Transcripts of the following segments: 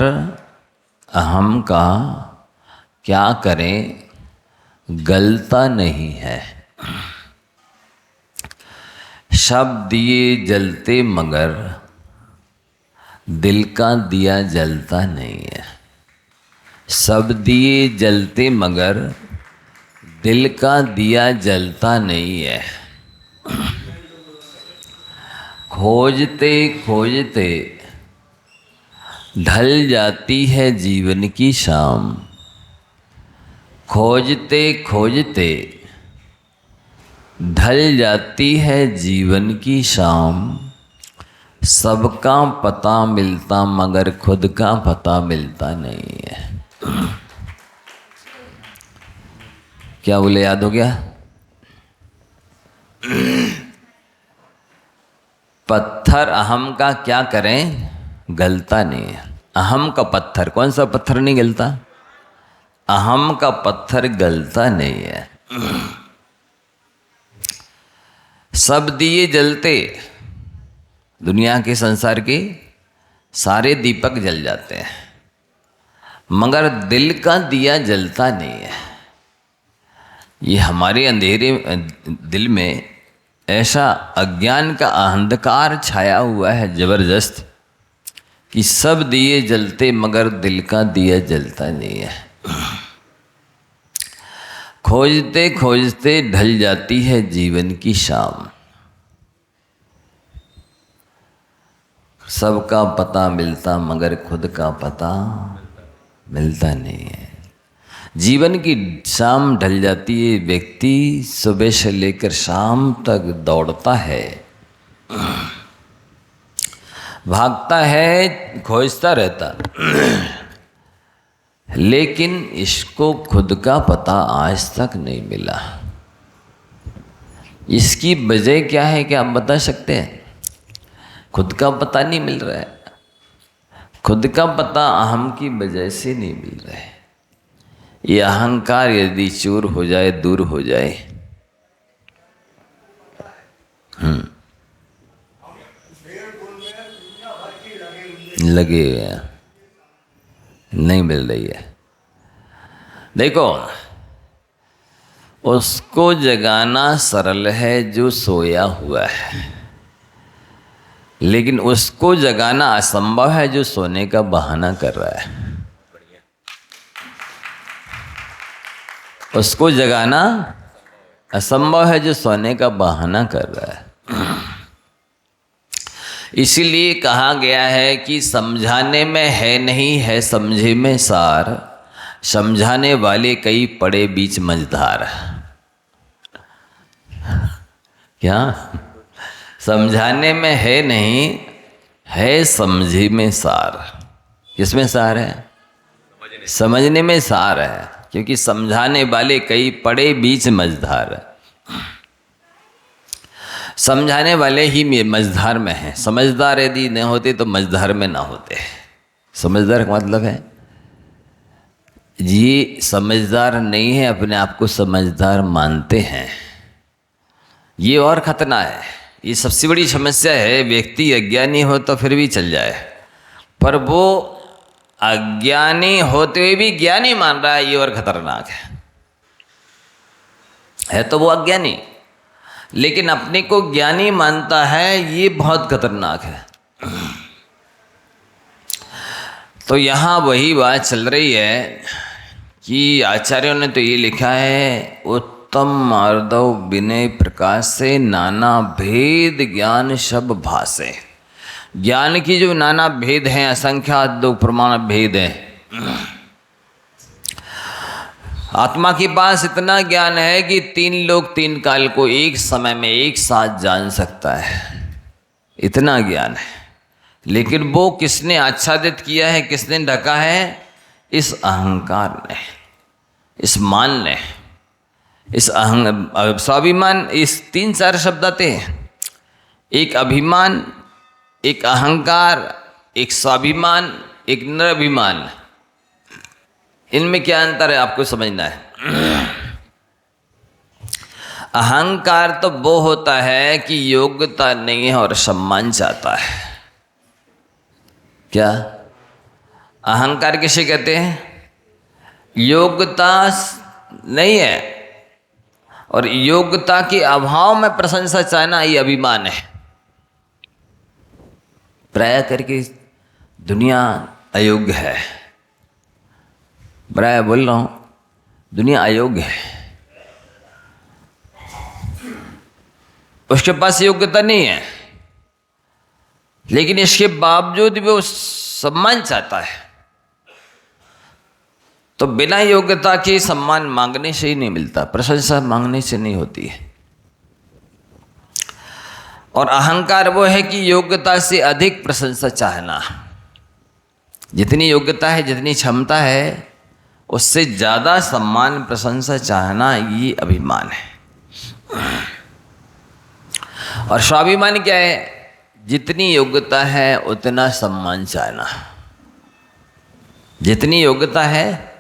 अहम का क्या करें गलता नहीं है। शब्द दिए जलते मगर दिल का दिया जलता नहीं है। सब दिए जलते मगर दिल का दिया जलता नहीं है। खोजते खोजते ढल जाती है जीवन की शाम। खोजते खोजते ढल जाती है जीवन की शाम। सबका पता मिलता मगर खुद का पता मिलता नहीं है। क्या बोले, याद हो गया? पत्थर अहम का क्या करें गलता नहीं है। अहम का पत्थर, कौन सा पत्थर नहीं गलता? अहम का पत्थर गलता नहीं है। सब दिए जलते, दुनिया के संसार के सारे दीपक जल जाते हैं मगर दिल का दिया जलता नहीं है। ये हमारे अंधेरे दिल में ऐसा अज्ञान का अंधकार छाया हुआ है जबरदस्त कि सब दिए जलते मगर दिल का दिया जलता नहीं है। खोजते खोजते ढल जाती है जीवन की शाम। सबका पता मिलता मगर खुद का पता मिलता नहीं है। जीवन की शाम ढल जाती है, व्यक्ति सुबह से लेकर शाम तक दौड़ता है, भागता है, खोजता रहता, लेकिन इसको खुद का पता आज तक नहीं मिला। इसकी वजह क्या है, क्या आप बता सकते हैं? खुद का पता नहीं मिल रहा है। खुद का पता अहम की वजह से नहीं मिल रहा है। ये अहंकार यदि चूर हो जाए, दूर हो जाए, लगे नहीं मिल रही है। देखो, उसको जगाना सरल है जो सोया हुआ है, लेकिन उसको जगाना असंभव है जो सोने का बहाना कर रहा है। उसको जगाना असंभव है जो सोने का बहाना कर रहा है। इसीलिए कहा गया है कि समझाने में है नहीं है समझे में सार, समझाने वाले कई पड़े बीच मझधार। क्या? समझाने में है नहीं है समझे में सार। किसमें सार है? समझने में सार है, क्योंकि समझाने वाले कई पड़े बीच मझधार। समझाने वाले ही मझधार में हैं। समझदार यदि न होते तो मझधार में ना होते। समझदार का मतलब है, ये समझदार नहीं है, अपने आप को समझदार मानते हैं। ये और खतरनाक है। ये सबसे बड़ी समस्या है। व्यक्ति अज्ञानी हो तो फिर भी चल जाए, पर वो अज्ञानी होते हुए भी ज्ञानी मान रहा है, ये और खतरनाक है तो वो अज्ञानी, लेकिन अपने को ज्ञानी मानता है, ये बहुत खतरनाक है। तो यहाँ वही बात चल रही है कि आचार्यों ने तो ये लिखा है, उत्तम मार्दव विनय प्रकाश से नाना भेद ज्ञान सब भासे। ज्ञान की जो नाना भेद हैं, असंख्यात दो प्रमाण भेद हैं। आत्मा के पास इतना ज्ञान है कि 3 लोक 3 काल को एक समय में एक साथ जान सकता है, इतना ज्ञान है। लेकिन वो किसने आच्छादित किया है, किसने ढका है? इस अहंकार ने, इस मान ने, इस स्वाभिमान। इस 3-4 शब्द आते हैं, एक अभिमान, एक अहंकार, एक स्वाभिमान, एक निराभिमान। इनमें क्या अंतर है आपको समझना है। अहंकार तो वो होता है कि योग्यता नहीं है और सम्मान चाहता है। क्या? अहंकार किसे कहते हैं? योग्यता नहीं है और योग्यता के अभाव में प्रशंसा चाहना, ये अभिमान है। प्राय करके दुनिया अयोग्य है, प्राय बोल रहा हूं, दुनिया अयोग्य है, उसके पास योग्यता नहीं है, लेकिन इसके बावजूद भी वो सम्मान चाहता है। तो बिना योग्यता के सम्मान मांगने से ही नहीं मिलता, प्रशंसा मांगने से नहीं होती है। और अहंकार वो है कि योग्यता से अधिक प्रशंसा चाहना। जितनी योग्यता है, जितनी क्षमता है, उससे ज़्यादा सम्मान प्रशंसा चाहना, ये अभिमान है। और स्वाभिमान क्या है? जितनी योग्यता है उतना सम्मान चाहना। जितनी योग्यता है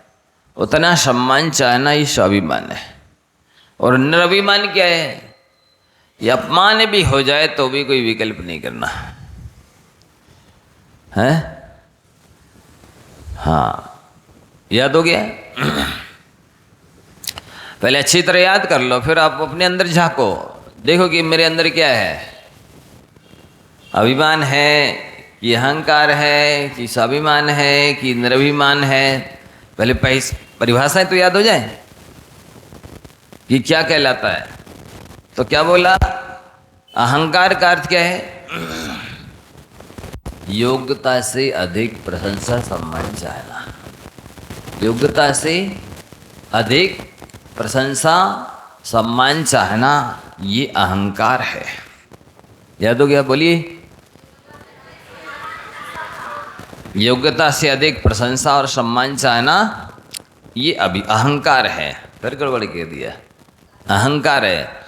उतना सम्मान चाहना, ये स्वाभिमान है। और निरभिमान क्या है? ये अपमान भी हो जाए तो भी कोई विकल्प नहीं करना है। हाँ, याद हो गया? पहले अच्छी तरह याद कर लो, फिर आप अपने अंदर झांको, देखो कि मेरे अंदर क्या है। अभिमान है कि अहंकार है कि स्वाभिमान है कि निरभिमान है? पहले परिभाषाएं तो याद हो जाए कि क्या कहलाता है। तो क्या बोला? अहंकार का अर्थ क्या है? योग्यता से अधिक प्रशंसा सम्मान चाहना। योग्यता से अधिक प्रशंसा सम्मान चाहना, ये अहंकार है। याद हो गया? बोलिए। योग्यता से अधिक प्रशंसा और सम्मान चाहना, ये अभी अहंकार है। फिर गड़बड़ कह दिया, अहंकार है।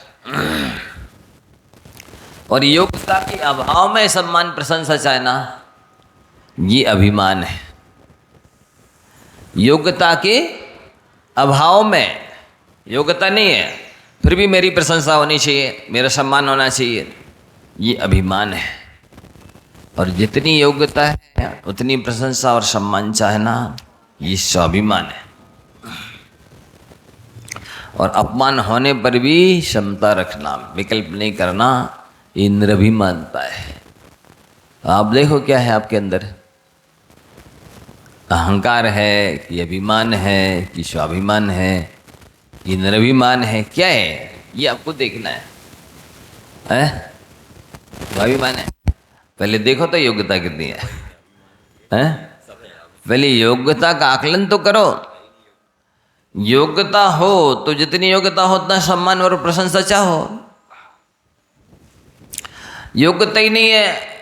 और योग्यता के अभाव में सम्मान प्रशंसा चाहना, ये अभिमान है। योग्यता के अभाव में, योग्यता नहीं है फिर भी मेरी प्रशंसा होनी चाहिए, मेरा सम्मान होना चाहिए, ये अभिमान है। और जितनी योग्यता है उतनी प्रशंसा और सम्मान चाहना, ये स्वाभिमान है। और अपमान होने पर भी क्षमता रखना, विकल्प नहीं करना, ये निरभिमानता है। आप देखो क्या है आपके अंदर? अहंकार है कि अभिमान है कि स्वाभिमान है, ये निरभिमान है, क्या है ये आपको देखना है। स्वाभिमान है? पहले देखो तो योग्यता कितनी है, हैं? पहले योग्यता का आकलन तो करो। योग्यता हो तो जितनी योग्यता हो उतना सम्मान और प्रशंसा चाहो। योग्यता ही नहीं है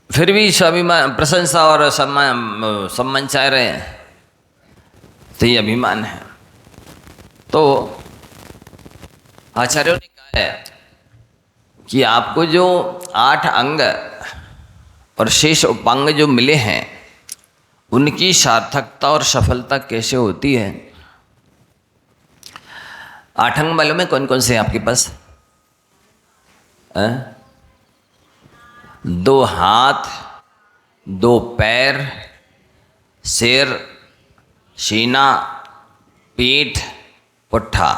फिर भी स्वाभिमान, प्रशंसा और सम्मान चाह रहे हैं, तो ये अभिमान है। तो आचार्यों ने कहा है कि आपको जो 8 अंग और शेष उपांग जो मिले हैं, उनकी सार्थकता और सफलता कैसे होती है। 8 अंग मालूम है कौन कौन से हैं आपके पास? 2 हाथ, 2 पैर, सिर, सीना, पीठ, पुट्ठा,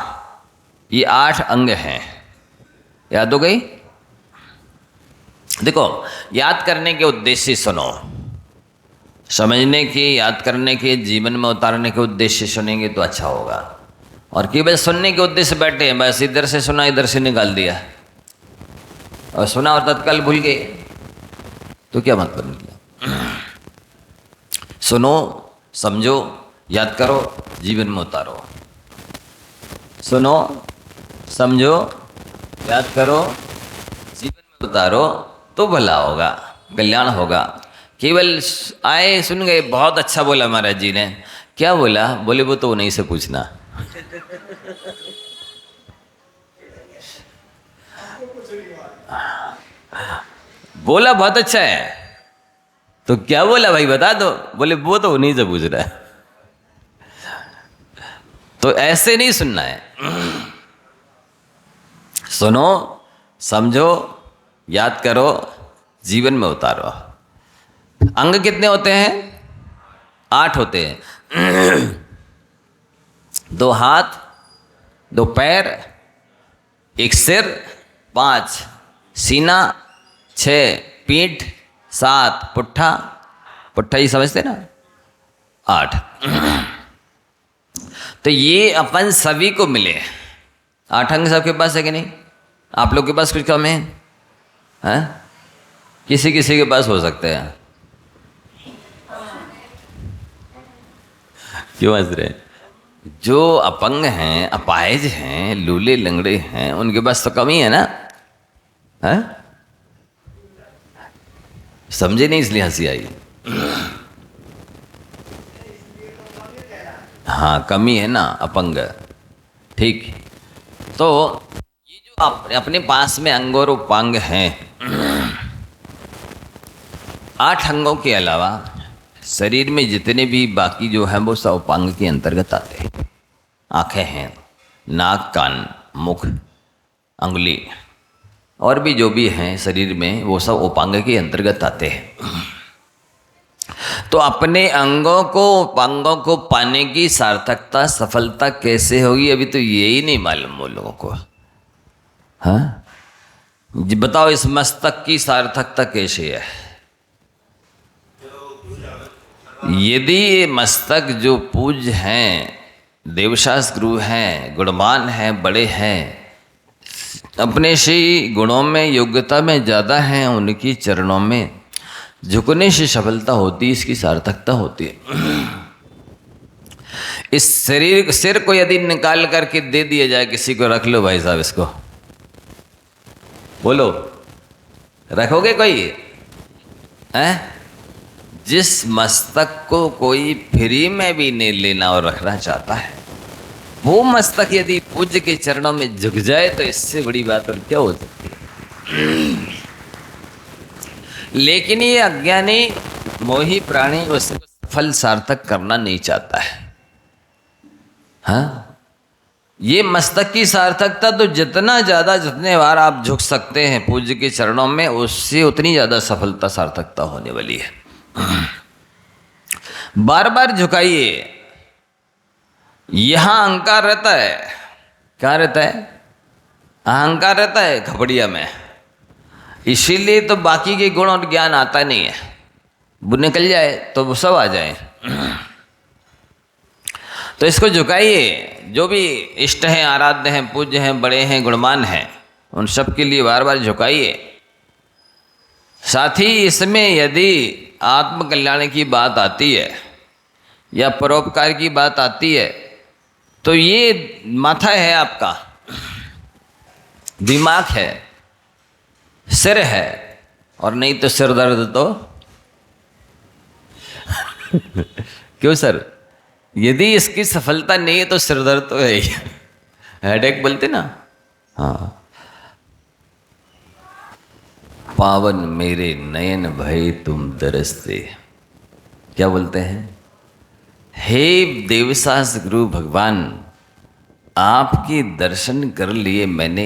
ये 8 अंग हैं। याद हो गई? देखो, याद करने के उद्देश्य सुनो, समझने के, याद करने के, जीवन में उतारने के उद्देश्य सुनेंगे तो अच्छा होगा। और केवल सुनने के उद्देश्य बैठे हैं, बस इधर से सुना इधर से निकाल दिया और सुना और तत्काल भूल गए, तो क्या मतलब निकला? सुनो, समझो, याद करो, जीवन में उतारो। सुनो, समझो, याद करो, जीवन में उतारो, तो भला होगा, कल्याण होगा। केवल आए सुन गए, बहुत अच्छा बोला महाराज जी ने, क्या बोला? बोले वो तो उन्हीं से पूछना। बोला बहुत अच्छा है, तो क्या बोला भाई बता दो? बोले वो तो उन्हीं से पूछ रहा है। तो ऐसे नहीं सुनना है। सुनो, समझो, याद करो, जीवन में उतारो। अंग कितने होते हैं? 8 होते हैं। 2 हाथ, 2 पैर, 1 सिर, 5 सीना, 6 पीठ, 7 पुट्ठा, पुट्ठा ही समझते ना, 8। तो ये अपन सभी को मिले 8 अंग सबके पास है कि नहीं? आप लोग के पास कुछ कम है? हैं? किसी किसी के पास हो सकते हैं। क्यों हंस रहे? जो अपंग हैं, अपाहिज हैं, लूले लंगड़े हैं, उनके पास तो कम ही है ना? हैं? समझे नहीं इसलिए हंसी आई। हाँ, कमी है ना, अपंग। ठीक। तो ये जो अपने पास में अंग और उपांग हैं, 8 अंगों के अलावा शरीर में जितने भी बाकी जो हैं वो सब उपांग के अंतर्गत आते हैं। आंखें हैं, नाक, कान, मुख, अंगुली और भी जो भी हैं शरीर में वो सब उपांग के अंतर्गत आते हैं। तो अपने अंगों को, उपांगों को पाने की सार्थकता, सफलता कैसे होगी, अभी तो यही नहीं मालूम वो लोगों को। हाँ जी, बताओ इस मस्तक की सार्थकता कैसे है? यदि ये मस्तक जो पूज्य हैं, देवशास गुरु हैं, गुणवान हैं, बड़े हैं, अपने से गुणों में, योग्यता में ज़्यादा हैं, उनकी चरणों में झुकने से सफलता होती, इसकी सार्थकता होती है। इस सिर को यदि निकाल करके दे दिया जाए किसी को, रख लो भाई साहब इसको, बोलो रखोगे कोई? हैं? जिस मस्तक को कोई फ्री में भी नहीं लेना और रखना चाहता है, वो मस्तक यदि पूज्य के चरणों में झुक जाए तो इससे बड़ी बात और क्या हो सकती है? लेकिन ये अज्ञानी मोही प्राणी उसको सफल सार्थक करना नहीं चाहता है। हाँ, ये मस्तक की सार्थकता तो जितना ज़्यादा, जितने बार आप झुक सकते हैं पूज्य के चरणों में, उससे उतनी ज़्यादा सफलता सार्थकता होने वाली है। बार बार झुकाइए। यहां अहंकार रहता है। क्या रहता है? अहंकार रहता है खपड़िया में, इसीलिए तो बाकी के गुण और ज्ञान आता नहीं है। वो निकल जाए तो वो सब आ जाए। तो इसको झुकाइए। जो भी इष्ट हैं, आराध्य हैं, पूज्य हैं, बड़े हैं, गुणवान हैं, उन सब के लिए बार बार झुकाइए। साथ ही इसमें यदि आत्मकल्याण की बात आती है या परोपकार की बात आती है, तो ये माथा है आपका, दिमाग है, सिर है, और नहीं तो सिर दर्द तो क्यों सर? यदि इसकी सफलता नहीं है तो सिर दर्द तो है ही। हेडेक बोलते ना। हाँ, पावन मेरे नयन भय तुम दरसते, क्या बोलते हैं? हे देवसास गुरु भगवान, आपके दर्शन कर लिए मैंने,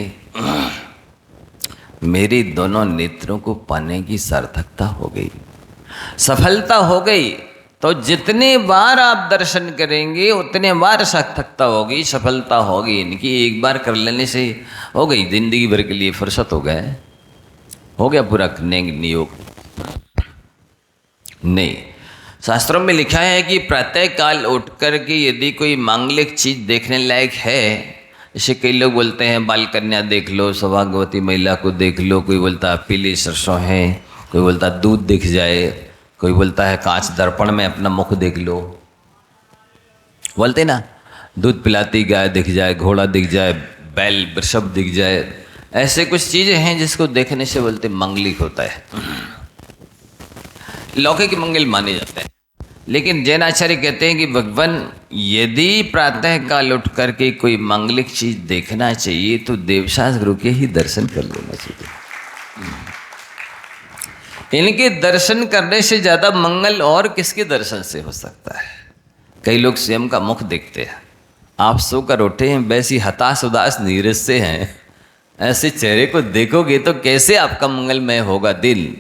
मेरे दोनों नेत्रों को पाने की सार्थकता हो गई, सफलता हो गई। तो जितने बार आप दर्शन करेंगे उतने बार सार्थकता होगी, सफलता होगी। इनकी एक बार कर लेने से हो गई, जिंदगी भर के लिए फुर्सत हो गए, हो गया पूरा नियोग। नहीं, शास्त्रों में लिखा है कि प्रातः काल उठ कर के यदि कोई मांगलिक चीज देखने लायक है, जैसे कई लोग बोलते हैं बाल कन्या देख लो, सौभाग्यवती महिला को देख लो, कोई बोलता है पीली सरसों है, कोई बोलता है दूध दिख जाए, कोई बोलता है कांच दर्पण में अपना मुख देख लो, बोलते ना दूध पिलाती गाय दिख जाए, घोड़ा दिख जाए, बैल वृषभ दिख जाए। ऐसे कुछ चीजें हैं जिसको देखने से बोलते मांगलिक होता है, लौकिक मंगल माने जाते हैं। लेकिन जैनाचार्य कहते हैं कि भगवान यदि प्रातः काल उठ करके कोई मांगलिक चीज देखना चाहिए तो देवशास गुरु के ही दर्शन कर लेना चाहिए। इनके दर्शन करने से ज्यादा मंगल और किसके दर्शन से हो सकता है? कई लोग स्वयं का मुख देखते हैं। आप सोकर उठे हैं, वैसी हताश उदास नीरस से हैं, ऐसे चेहरे को देखोगे तो कैसे आपका मंगलमय होगा दिन?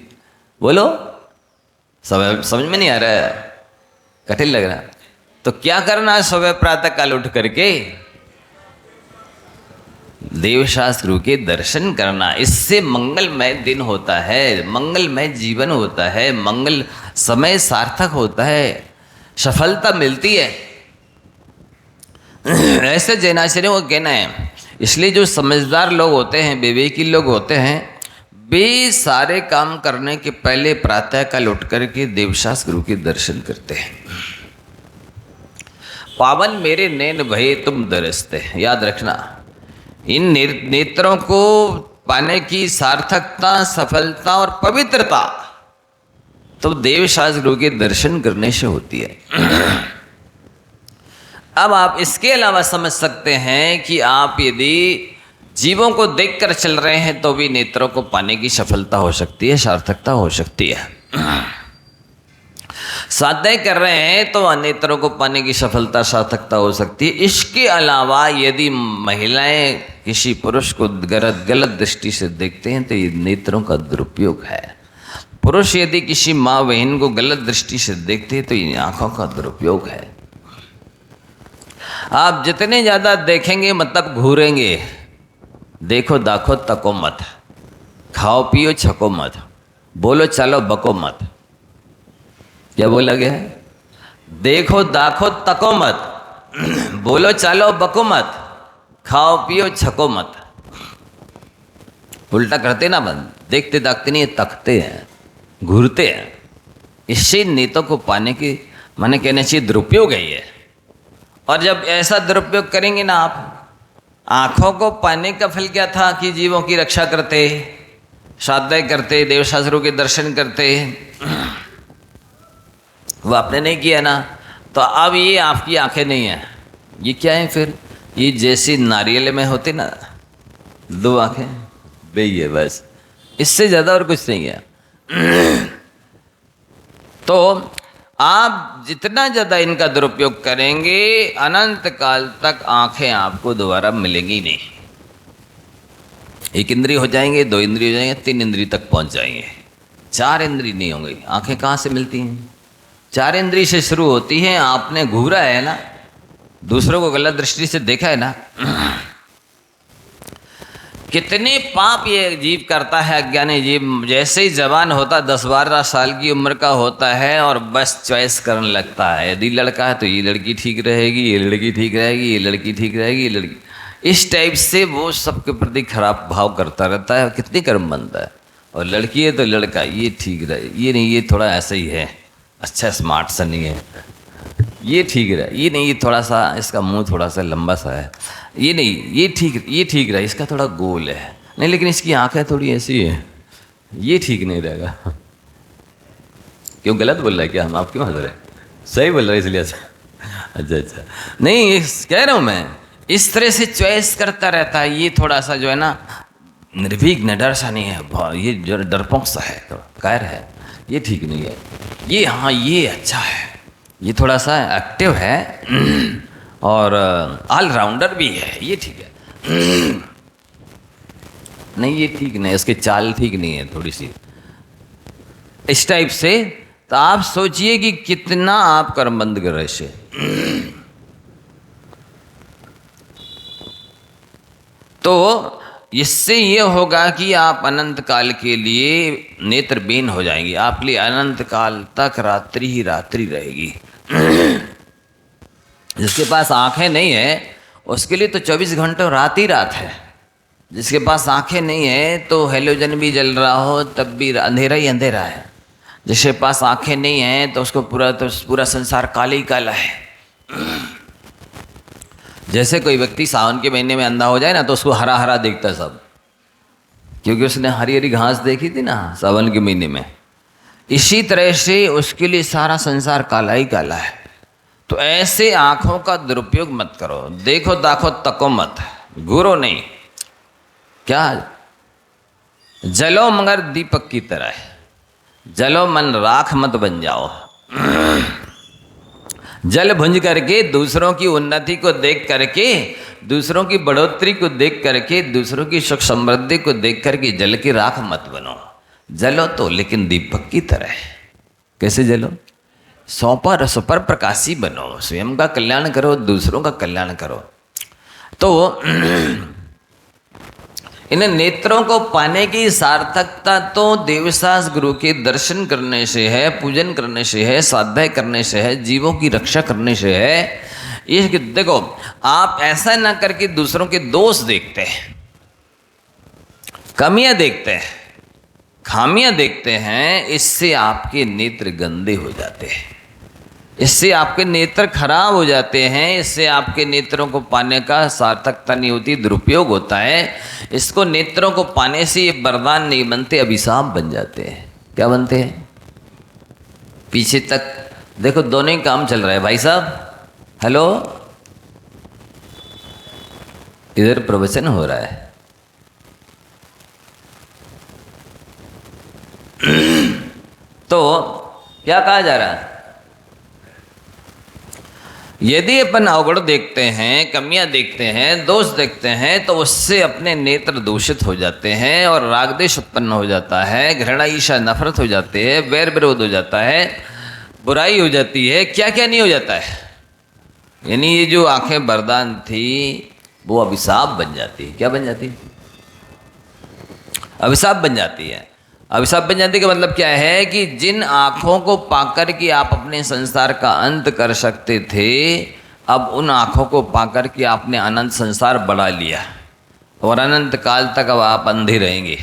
बोलो। समझ में नहीं आ रहा है, कठिन लग रहा है। तो क्या करना है, सुबह प्रातः काल उठ करके देवशास्त्र के दर्शन करना। इससे मंगलमय दिन होता है, मंगलमय जीवन होता है, मंगल समय सार्थक होता है, सफलता मिलती है। ऐसे जैनाचार्यों का कहना है। इसलिए जो समझदार लोग होते हैं, विवेकी लोग होते हैं, वे सारे काम करने के पहले प्रातःकाल उठ करके देवशास्त्र गुरु के दर्शन करते हैं। पावन मेरे नैन भये तुम दरसते, याद रखना। इन नेत्रों को पाने की सार्थकता, सफलता और पवित्रता तो देवशास्त्र गुरु के दर्शन करने से होती है। अब आप इसके अलावा समझ सकते हैं कि आप यदि जीवों को देखकर चल रहे हैं तो भी नेत्रों को पाने की सफलता हो सकती है, सार्थकता हो सकती है। स्वाध्याय कर रहे हैं तो नेत्रों को पाने की सफलता, सार्थकता हो सकती है। इसके अलावा यदि महिलाएं किसी पुरुष को गलत दृष्टि से देखते हैं तो ये नेत्रों का दुरुपयोग है। पुरुष यदि किसी माँ बहन को गलत दृष्टि से देखते हैं तो ये आंखों का दुरुपयोग है। आप जितने ज़्यादा देखेंगे मतलब घूरेंगे। देखो दाखो तको मत, खाओ पियो छको मत, बोलो चलो बको मत। क्या बोला गया है? देखो दाखो तको मत, बोलो चलो बको मत, खाओ पियो छको मत। उल्टा करते ना बंद, देखते दाखते नहीं, तकते हैं, घूरते हैं। इससे नेतों को पाने की माने कहना चाहिए दुरुपयोग है ये। और जब ऐसा दुरुपयोग करेंगे ना आप, आँखों को पाने का फल क्या था कि जीवों की रक्षा करते, स्वाध्याय करते, देवशास्त्रों के दर्शन करते, वो आपने नहीं किया ना, तो अब ये आपकी आंखें नहीं है। ये क्या है फिर? ये जैसी नारियल में होती ना दो आंखें, वही है बस, इससे ज़्यादा और कुछ नहीं है। तो आप जितना ज़्यादा इनका दुरुपयोग करेंगे, अनंत काल तक आंखें आपको दोबारा मिलेंगी नहीं। एक इंद्रिय हो जाएंगे, दो इंद्रिय हो जाएंगे, तीन इंद्रिय तक पहुंच जाएंगे, चार इंद्रिय नहीं होंगे। आंखें कहाँ से मिलती हैं? चार इंद्रिय से शुरू होती हैं। आपने घूरा है ना, दूसरों को गलत दृष्टि से देखा है ना। कितने पाप ये जीव करता है, अज्ञानी जीव। जैसे ही जवान होता, 10-12 साल की उम्र का होता है और बस चॉइस करने लगता है। यदि लड़का है तो ये लड़की ठीक रहेगी, ये लड़की ठीक रहेगी, ये लड़की ठीक रहेगी, ये लड़की, इस टाइप से वो सबके प्रति खराब भाव करता रहता है। कितनी कर्म बनता है। और लड़की है तो लड़का, ये ठीक रहे, ये नहीं, ये थोड़ा ऐसा ही है, अच्छा स्मार्ट सा नहीं है, ये ठीक रहा, ये नहीं, ये थोड़ा सा इसका मुंह थोड़ा सा लंबा सा है, ये नहीं, ये ठीक रहा, इसका थोड़ा गोल है, नहीं लेकिन इसकी आंखें थोड़ी ऐसी है, ये ठीक नहीं रहेगा। क्यों गलत बोल रहा है क्या? हम आप क्यों हंस रहे हैं? सही बोल रहे हैं इसलिए। अच्छा नहीं, कह रहा हूँ मैं, इस तरह से चॉइस करता रहता है। ये थोड़ा सा जो है ना निर्भीक, निडर सा नहीं है, ये जो डरपोक सा है, कायर है, ये ठीक नहीं है। ये हाँ, ये अच्छा है, ये थोड़ा सा एक्टिव है और ऑलराउंडर भी है, ये ठीक है। नहीं, ये ठीक नहीं, इसकी चाल ठीक नहीं है थोड़ी सी, इस टाइप से। तो आप सोचिए कि कितना आप कर्म बंद कर रहे से। तो इससे ये होगा कि आप अनंत काल के लिए नेत्रहीन हो जाएंगे। आपके लिए अनंत काल तक रात्रि ही रात्रि रहेगी। जिसके पास आंखें नहीं है उसके लिए तो 24 घंटे रात ही रात है। जिसके पास आंखें नहीं है तो हेलोजन भी जल रहा हो तब भी अंधेरा ही अंधेरा है। जिसके पास आंखें नहीं है तो उसको पूरा संसार काला ही काला है। जैसे कोई व्यक्ति सावन के महीने में अंधा हो जाए ना तो उसको हरा हरा दिखता है सब, क्योंकि उसने हरी हरी घास देखी थी ना सावन के महीने में। इसी तरह से उसके लिए सारा संसार काला ही काला है। तो ऐसे आँखों का दुरुपयोग मत करो। देखो दाखो तको मत, घूरो नहीं। क्या जलो मगर दीपक की तरह, जलो मन राख मत बन जाओ। जल भुंज करके, दूसरों की उन्नति को देख करके, दूसरों की बढ़ोतरी को देख करके, दूसरों की सुख समृद्धि को देख करके जल की राख मत बनो। जलो तो लेकिन दीपक की तरह। कैसे जलो? स्वपर प्रकाशी बनो, स्वयं का कल्याण करो, दूसरों का कल्याण करो। तो इन नेत्रों को पाने की सार्थकता तो देवसास गुरु के दर्शन करने से है, पूजन करने से है, स्वाध्याय करने से है, जीवों की रक्षा करने से है। ये देखो, आप ऐसा ना करके दूसरों के दोष देखते हैं, कमियां देखते हैं, खामियां देखते हैं, इससे आपके नेत्र गंदे हो जाते हैं, इससे आपके नेत्र खराब हो जाते हैं, इससे आपके नेत्रों को पाने का सार्थकता नहीं होती, दुरुपयोग होता है। इसको नेत्रों को पाने से ये वरदान नहीं बनते, अभिशाप बन जाते हैं। क्या बनते हैं? पीछे तक देखो, दोनों ही काम चल रहा है भाई साहब। हेलो, इधर प्रवचन हो रहा है, तो क्या कहा जा रहा है? यदि अपन अवगुण देखते हैं, कमियां देखते हैं, दोष देखते हैं, तो उससे अपने नेत्र दूषित हो जाते हैं और राग द्वेष उत्पन्न हो जाता है, घृणा ईर्ष्या नफरत हो जाती है, वैर विरोध हो जाता है, बुराई हो जाती है, क्या क्या नहीं हो जाता है। यानी ये जो आंखें वरदान थी वो अभिशाप बन जाती है। क्या बन जाती है? अभिशाप बन जाती है। अभिशाप बन जाती का मतलब क्या है कि जिन आँखों को पाकर के आप अपने संसार का अंत कर सकते थे, अब उन आँखों को पाकर के आपने अनंत संसार बढ़ा लिया और अनंत काल तक अब आप अंधे रहेंगे।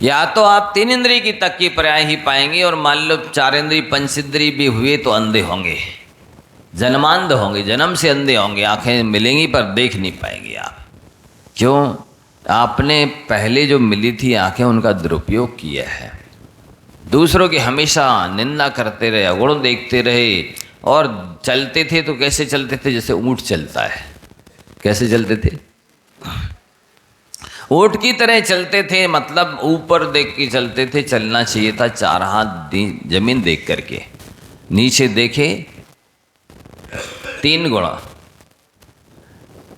या तो आप 3 इंद्रिय की तक की पर्याय ही पाएंगे, और मान लो 4 इंद्रिय 5 इंद्रिय भी हुए तो अंधे होंगे, जन्मांध होंगे, जन्म से अंधे होंगे, आंखें मिलेंगी पर देख नहीं पाएंगे आप। क्यों? आपने पहले जो मिली थी आंखें, उनका दुरुपयोग किया है, दूसरों की हमेशा निंदा करते रहे, अवगुण देखते रहे, और चलते थे तो कैसे चलते थे? जैसे ऊंट चलता है। कैसे चलते थे? ऊंट की तरह चलते थे, मतलब ऊपर देख के चलते थे। चलना चाहिए था 4 हाथ जमीन देख करके, नीचे देखे 3 गुणा,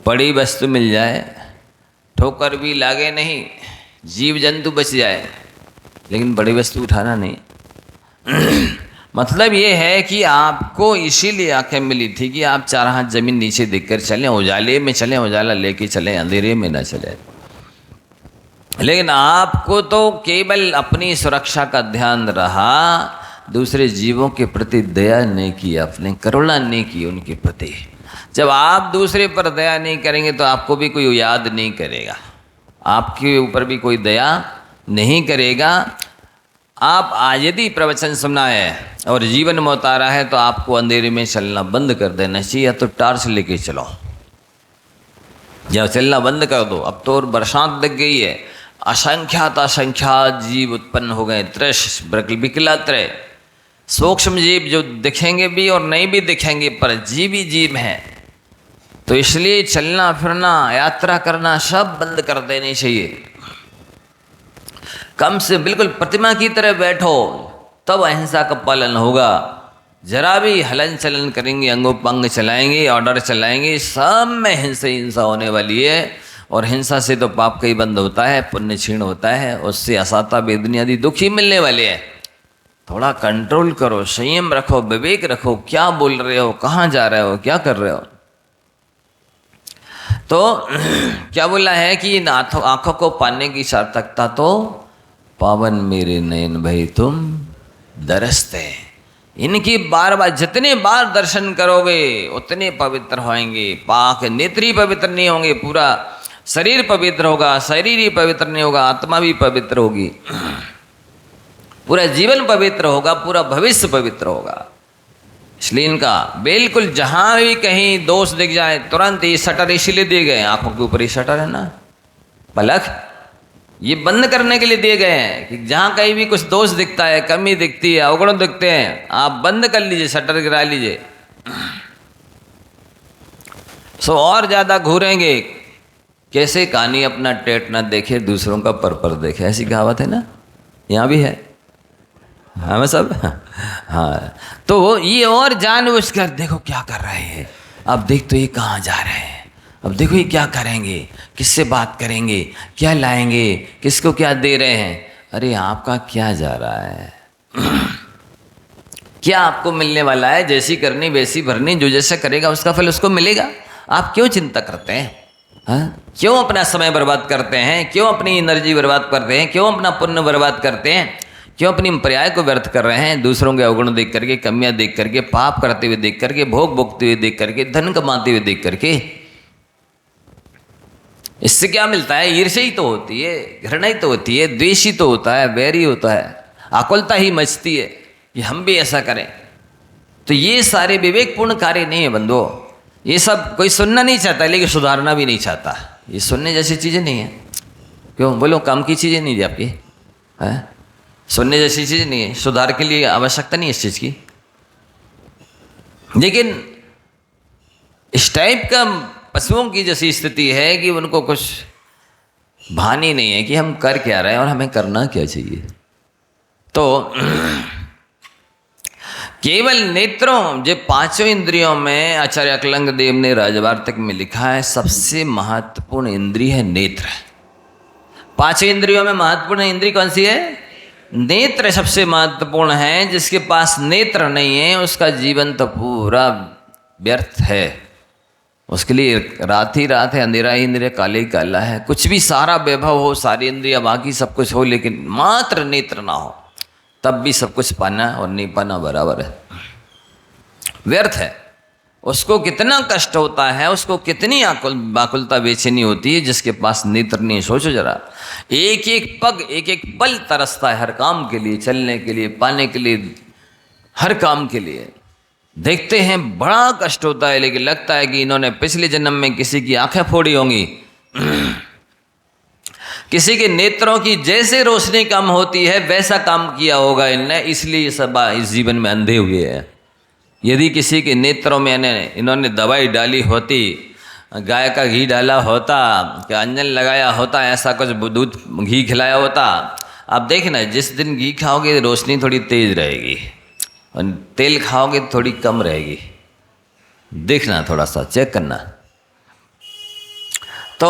बड़ी वस्तु मिल जाए, ठोकर भी लागे नहीं, जीव जंतु बच जाए, लेकिन बड़ी वस्तु उठाना नहीं। मतलब ये है कि आपको इसीलिए आंखें मिली थी कि आप 4 हाथ जमीन नीचे देखकर चलें, उजाले में चलें, उजाला लेके चलें, अंधेरे में ना चलें। लेकिन आपको तो केवल अपनी सुरक्षा का ध्यान रहा, दूसरे जीवों के प्रति दया नहीं की, आपने करुणा नहीं की उनके प्रति। जब आप दूसरे पर दया नहीं करेंगे तो आपको भी कोई याद नहीं करेगा, आपके ऊपर भी कोई दया नहीं करेगा। आप आज यदि प्रवचन सुनना है और जीवन में उतारा है तो आपको अंधेरे में चलना बंद कर देना चाहिए, या तो टॉर्च लेके चलो, या चलना बंद कर दो। अब तो बरसात लग गई है, असंख्यात जीव उत्पन्न हो गए, त्रश विकलात्रय, सूक्ष्म जीव जो दिखेंगे भी और नहीं भी दिखेंगे, पर जीव ही जीव हैं। तो इसलिए चलना फिरना, यात्रा करना सब बंद कर देनी चाहिए। कम से बिल्कुल प्रतिमा की तरह बैठो, तब अहिंसा का पालन होगा। जरा भी हलन चलन करेंगे, अंगोपंग चलाएंगे, ऑर्डर चलाएंगे, सब में हिंसा होने वाली है। और हिंसा से तो पाप का ही बंद होता है, पुण्य क्षीण होता है, उससे असाता वेदनी आदि दुखी मिलने वाले हैं। थोड़ा कंट्रोल करो, संयम रखो, विवेक रखो, क्या बोल रहे हो, कहाँ जा रहे हो, क्या कर रहे हो। तो क्या बोला है कि इन आंखों को पाने की सार्थकता तो पावन मेरे नयन भई तुम दरसते। इनकी बार बार जितने बार दर्शन करोगे उतने पवित्र होंगे। पाक नेत्री पवित्र नहीं होंगे, पूरा शरीर पवित्र होगा। शरीर ही पवित्र नहीं होगा, आत्मा भी पवित्र होगी, पूरा जीवन पवित्र होगा, पूरा भविष्य पवित्र होगा। इसलिए इनका बिल्कुल जहाँ भी कहीं दोष दिख जाए तुरंत ये शटर इसीलिए दिए गए, आंखों के ऊपर ही शटर है ना, पलक, ये बंद करने के लिए दिए गए हैं कि जहाँ कहीं भी कुछ दोष दिखता है, कमी दिखती है, अवगुण दिखते हैं, आप बंद कर लीजिए, शटर गिरा लीजिए। सो और ज़्यादा घूरेंगे कैसे, कहानी अपना टेट ना देखे, दूसरों का पर देखे, ऐसी कहावत है ना, यहाँ भी है। हाँ सब हाँ, तो ये और जानबूझ कर देखो क्या कर रहे हैं, अब देख तो ये कहाँ जा रहे हैं, अब देखो ये क्या करेंगे, किससे बात करेंगे, क्या लाएंगे, किसको क्या दे रहे हैं। अरे आपका क्या जा रहा है, क्या आपको मिलने वाला है? जैसी करनी वैसी भरनी, जो जैसा करेगा उसका फल उसको मिलेगा। आप क्यों चिंता करते हैं? हाँ, क्यों अपना समय बर्बाद करते हैं? क्यों अपनी एनर्जी बर्बाद करते हैं? क्यों अपना पुण्य बर्बाद करते हैं? क्यों अपनी पर्याय को व्यर्थ कर रहे हैं? दूसरों के अवगुण देख करके, कमियां देख करके, पाप करते हुए देख करके, भोग भोगते हुए देख करके, धन कमाते हुए देख करके। इससे क्या मिलता है? ईर्ष्या ही तो होती है, घृणा ही तो होती है, द्वेष ही तो होता है, वैर ही होता है, आकुलता ही मचती है कि हम भी ऐसा करें। तो ये सारे विवेकपूर्ण कार्य नहीं है बंधुओं। ये सब कोई सुनना नहीं चाहता, लेकिन सुधारना भी नहीं चाहता। ये सुनने जैसी चीज़ें नहीं है। क्यों बोलो? काम की चीज़ें नहीं है आपकी, है? सुनने जैसी चीज़ नहीं है। सुधार के लिए आवश्यकता नहीं है इस चीज़ की। लेकिन इस टाइप का पशुओं की जैसी स्थिति है कि उनको कुछ भान ही नहीं है कि हम कर क्या रहे हैं और हमें करना क्या चाहिए। तो केवल नेत्रों, जो पांचों इंद्रियों में आचार्य अकलंग देव ने राजवार्तक में लिखा है, सबसे महत्वपूर्ण इंद्रिय है नेत्र। पांचों इंद्रियों में महत्वपूर्ण इंद्रिय कौन सी है? नेत्र सबसे महत्वपूर्ण है। जिसके पास नेत्र नहीं है उसका जीवन तो पूरा व्यर्थ है। उसके लिए रात ही रात है, अंधेरा ही अंधेरा, काले ही काला है। कुछ भी सारा वैभव हो, सारी इंद्रिया, बाकी सब कुछ हो, लेकिन मात्र नेत्र ना हो, तब भी सब कुछ पाना और नहीं पाना बराबर है, व्यर्थ है। उसको कितना कष्ट होता है, उसको कितनी व्याकुलता बेचैनी होती है जिसके पास नेत्र नहीं। सोचो जरा, एक एक पग, एक एक पल तरसता है हर काम के लिए, चलने के लिए, पाने के लिए, हर काम के लिए। देखते हैं बड़ा कष्ट होता है, लेकिन लगता है कि इन्होंने पिछले जन्म में किसी की आंखें फोड़ी होंगी, किसी के नेत्रों की जैसे रोशनी कम होती है वैसा काम किया होगा इनने, इसलिए सब इस जीवन में अंधे हुए हैं। यदि किसी के नेत्रों में इन्होंने दवाई डाली होती, गाय का घी डाला होता, क्या अंजन लगाया होता, ऐसा कुछ दूध घी खिलाया होता, आप देखना जिस दिन घी खाओगे रोशनी थोड़ी तेज रहेगी और तेल खाओगे थोड़ी कम रहेगी। देखना, थोड़ा सा चेक करना। तो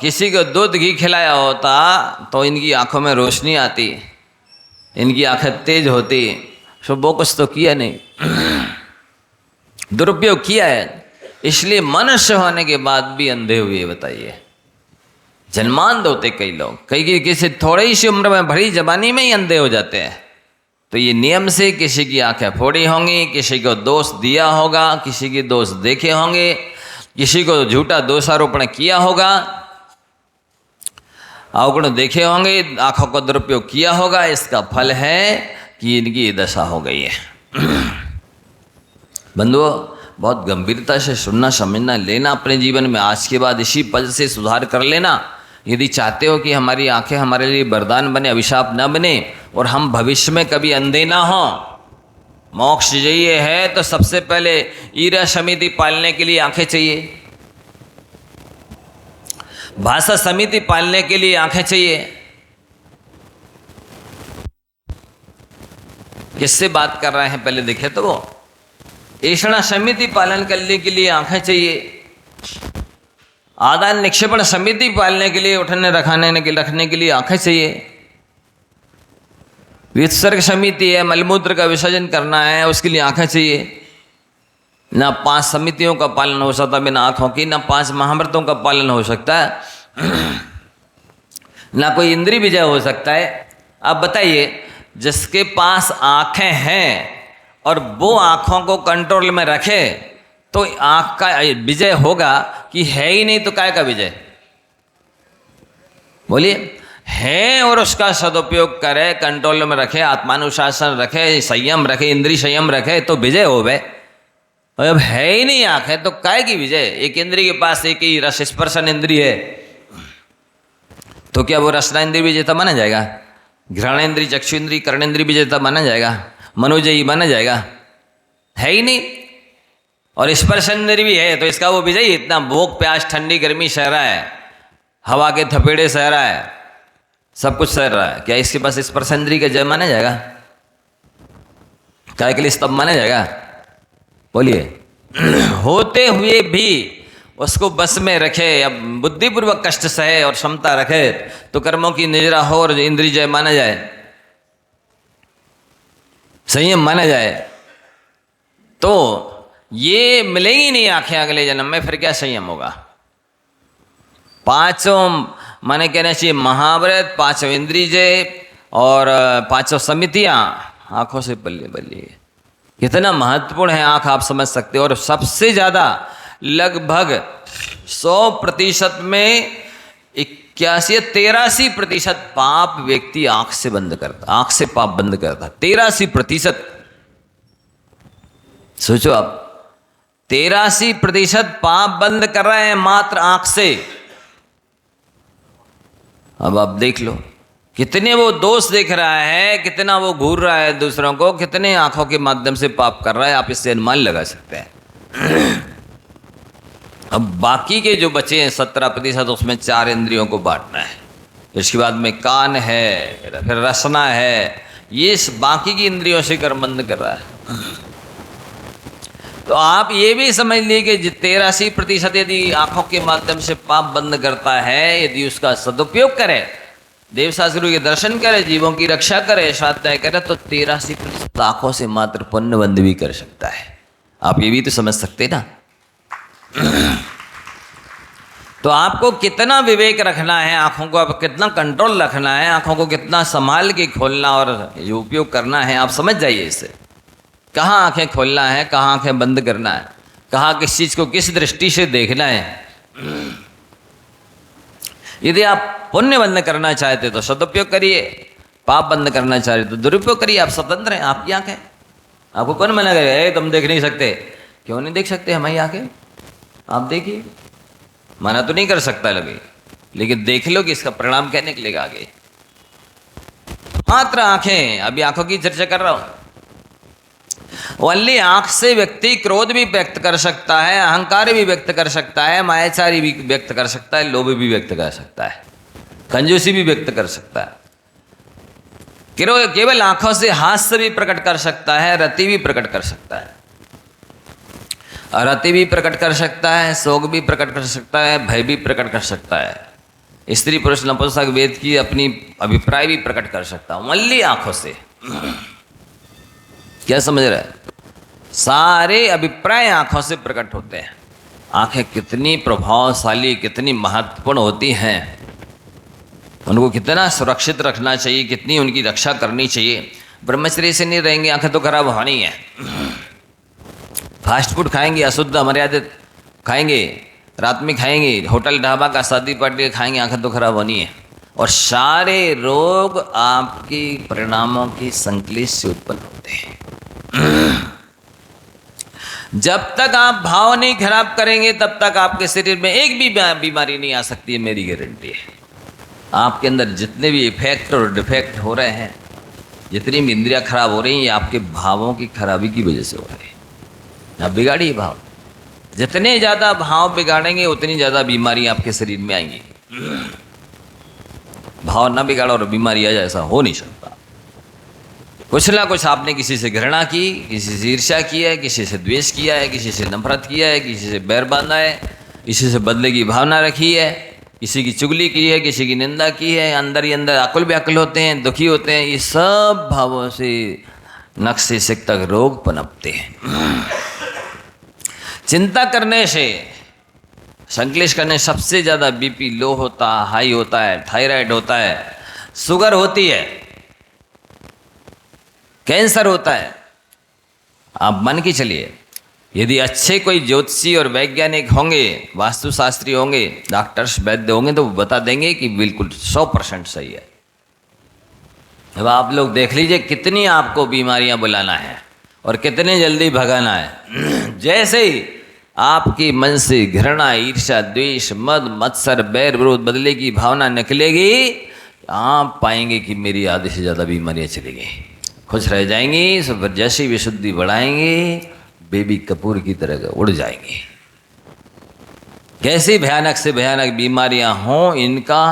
किसी को दूध घी खिलाया होता तो इनकी आंखों में रोशनी आती, इनकी आंखें तेज होती। सो वो कुछ तो किया नहीं, दुरुपयोग किया है, इसलिए मनुष्य होने के बाद भी अंधे हुए। बताइए, जन्मांध होते कई लोग, कई किसी थोड़ी सी उम्र में, भरी जवानी में ही अंधे हो जाते हैं। तो ये नियम से किसी की आंखें फोड़ी होंगी, किसी को दोष दिया होगा, किसी के दोष देखे होंगे, किसी को झूठा दोषारोपण किया होगा, अवगुण देखे होंगे, आंखों का दुरुपयोग किया होगा। इसका फल है कि इनकी दशा हो गई है। बंधुओं, बहुत गंभीरता से सुनना, समझना, लेना अपने जीवन में। आज के बाद इसी पल से सुधार कर लेना। यदि चाहते हो कि हमारी आंखें हमारे लिए वरदान बने, अभिशाप न बने और हम भविष्य में कभी अंधे ना हो, मोक्ष चाहिए है तो सबसे पहले ईरा समिति पालने के लिए आंखें चाहिए, भाषा समिति पालने के लिए आंखें चाहिए। किससे बात कर रहे हैं पहले देखे तो वो। ऐषणा समिति पालन करने के लिए आंखें चाहिए, आदान निक्षेपण समिति पालने के लिए, उठने रखने के लिए आंखें चाहिए। विसर्ग समिति है, मलमूत्र का विसर्जन करना है, उसके लिए आंखें चाहिए। ना 5 समितियों का पालन हो सकता बिना आंखों की, ना 5 महाव्रतों का पालन हो सकता है, ना कोई इंद्रिय विजय हो सकता है। अब बताइए, जिसके पास आंखें हैं और वो आंखों को कंट्रोल में रखे तो आंख का विजय होगा कि है ही नहीं तो काय का विजय? बोलिए, है और उसका सदुपयोग करे, कंट्रोल में रखे, आत्मानुशासन रखे, संयम रखे, इंद्रिय संयम रखे तो विजय हो गए। और अब है ही नहीं आंखें तो काय की विजय? एक इंद्रिय के पास एक ही रस स्पर्शन इंद्रिय है तो क्या वो रसना इंद्रिय विजेता माना जाएगा? घ्राण इंद्रिय, चक्षु इंद्रिय, कर्ण इंद्रिय विजेता माना जाएगा? मनोजयी माना जाएगा? है ही नहीं। और स्पर्श इंद्रिय भी है तो इसका वो विजय, इतना भूख प्यास ठंडी गर्मी सह रहा है, हवा के थपेड़े सह रहा है, सब कुछ सह रहा है, क्या इसके पास स्पर्श इंद्रिय का जय माना जाएगा? काय के लिए स्तंभ माना जाएगा? बोलिए। होते हुए भी उसको बस में रखे, अब बुद्धिपूर्वक कष्ट सहे और क्षमता रखे तो कर्मों की निजरा हो और इंद्रिय जय माना जाए? संयम माना जाए तो ये मिलेगी नहीं आंखें अगले जन्म में, फिर क्या संयम होगा? पांचों माने कहना चाहिए महाव्रत, पांचों इंद्रिय और पांचों समितियां आंखों से बल्ले बल्ले। कितना महत्वपूर्ण है आंख, आप समझ सकते हो। और सबसे ज्यादा लगभग 100% में 83% पाप व्यक्ति आंख से बंद करता, आंख से पाप बंद करता। 83%। सोचो आप, 83% पाप बंद कर रहे हैं मात्र आंख से। अब आप देख लो कितने वो दोष देख रहा है, कितना वो घूर रहा है दूसरों को, कितने आंखों के माध्यम से पाप कर रहा है, आप इससे अनुमान लगा सकते हैं। अब बाकी के जो बचे हैं 17%, उसमें 4 इंद्रियों को बांटना है। इसके बाद में कान है, फिर रसना है, ये बाकी की इंद्रियों से कर्म बंद कर रहा है। तो आप ये भी समझ लीजिए कि 83% यदि आंखों के माध्यम से पाप बंद करता है, यदि उसका सदुपयोग करे, देवशास्त्रों के दर्शन करे, जीवों की रक्षा करे, स्वाध्याय करे, तो 83% आंखों से मात्र पुण्य बंद भी कर सकता है। आप ये भी तो समझ सकते ना। तो आपको कितना विवेक रखना है, आंखों को आप कितना कंट्रोल रखना है, आंखों को कितना संभाल के खोलना और उपयोग करना है, आप समझ जाइए इससे। कहाँ आंखें खोलना है, कहाँ आंखें बंद करना है, कहाँ किस चीज को किस दृष्टि से देखना है। यदि आप पुण्य बंद करना चाहते तो सदुपयोग करिए, पाप बंद करना चाहते तो दुरुपयोग करिए। आप स्वतंत्र हैं, आपकी आंखें, आपको कौन मना करेगा तुम देख नहीं सकते? क्यों नहीं देख सकते हमारी आंखें? आप देखिए, मना तो नहीं कर सकता लगे, लेकिन देख लो कि इसका परिणाम क्या निकलेगा आगे। मात्र आंखें, अभी आंखों की चर्चा कर रहा हूं। ओनली आंख से व्यक्ति क्रोध भी व्यक्त कर सकता है, अहंकार भी व्यक्त कर सकता है, मायाचारी भी व्यक्त कर सकता है, लोभ भी व्यक्त कर सकता है, कंजूसी भी व्यक्त कर सकता है। केवल आंखों से हास्य भी प्रकट कर सकता है, रति भी प्रकट कर सकता है, रति भी प्रकट कर सकता है, शोक भी प्रकट कर सकता है, भय भी प्रकट कर सकता है, स्त्री पुरुष नपुंसक वेद की अपनी अभिप्राय भी प्रकट कर सकता है, ओनली आंखों से। क्या समझ रहा है? सारे अभिप्राय आंखों से प्रकट होते हैं। आंखें कितनी प्रभावशाली, कितनी महत्वपूर्ण होती हैं, उनको कितना सुरक्षित रखना चाहिए, कितनी उनकी रक्षा करनी चाहिए। ब्रह्मचर्य से नहीं रहेंगे, आंखें तो खराब होनी है। फास्ट फूड खाएंगे, अशुद्ध अमर्यादित खाएंगे, रात में खाएंगे, होटल ढाबा का शादी पार्टी खाएंगे, आंखें तो खराब होनी है। और सारे रोग आपके परिणामों की संकलित से उत्पन्न होते हैं। जब तक आप भाव नहीं खराब करेंगे, तब तक आपके शरीर में एक भी बीमारी नहीं आ सकती है, मेरी गारंटी है। आपके अंदर जितने भी इफेक्ट और डिफेक्ट हो रहे हैं, जितनी भी इंद्रियां खराब हो रही हैं, ये आपके भावों की खराबी की वजह से हो रहे हैं। आप बिगाड़िए भाव, जितने ज़्यादा भाव बिगाड़ेंगे उतनी ज़्यादा बीमारी आपके शरीर में आएंगी। भाव ना बिगाड़ो और बीमारी आ जाए, ऐसा हो नहीं सकता। कुछ ना कुछ आपने किसी से घृणा की, किसी से ईर्ष्या की है, किसी से द्वेष किया है, किसी से नफरत किया है, किसी से बैर बांधा है, किसी से बदले की भावना रखी है, किसी की चुगली की है, किसी की निंदा की है, अंदर ही अंदर आकुल व्याकुल होते हैं, दुखी होते हैं। ये सब भावों से नख से सिक तक रोग पनपते हैं। चिंता करने से, संक्लेश करने सबसे ज़्यादा बीपी लो होता, हाई होता है, थायराइड होता है, शुगर होती है, कैंसर होता है। आप मान के चलिए, यदि अच्छे कोई ज्योतिषी और वैज्ञानिक होंगे, वास्तुशास्त्री होंगे, डॉक्टर्स वैद्य होंगे, तो वो बता देंगे कि बिल्कुल 100% सही है। अब आप लोग देख लीजिए कितनी आपको बीमारियां बुलाना है और कितने जल्दी भगाना है। जैसे ही आपके मन से घृणा, ईर्ष्या, द्वेष, मद, मत्सर, बैर, विरोध, बदले की भावना निकलेगी, आप पाएंगे कि मेरी आधे से ज़्यादा बीमारियां चली गई, खुश रह जाएंगी। सब जैसी विशुद्धि बढ़ाएंगे, बेबी कपूर की तरह उड़ जाएंगे। कैसी भयानक से भयानक बीमारियां हों, इनका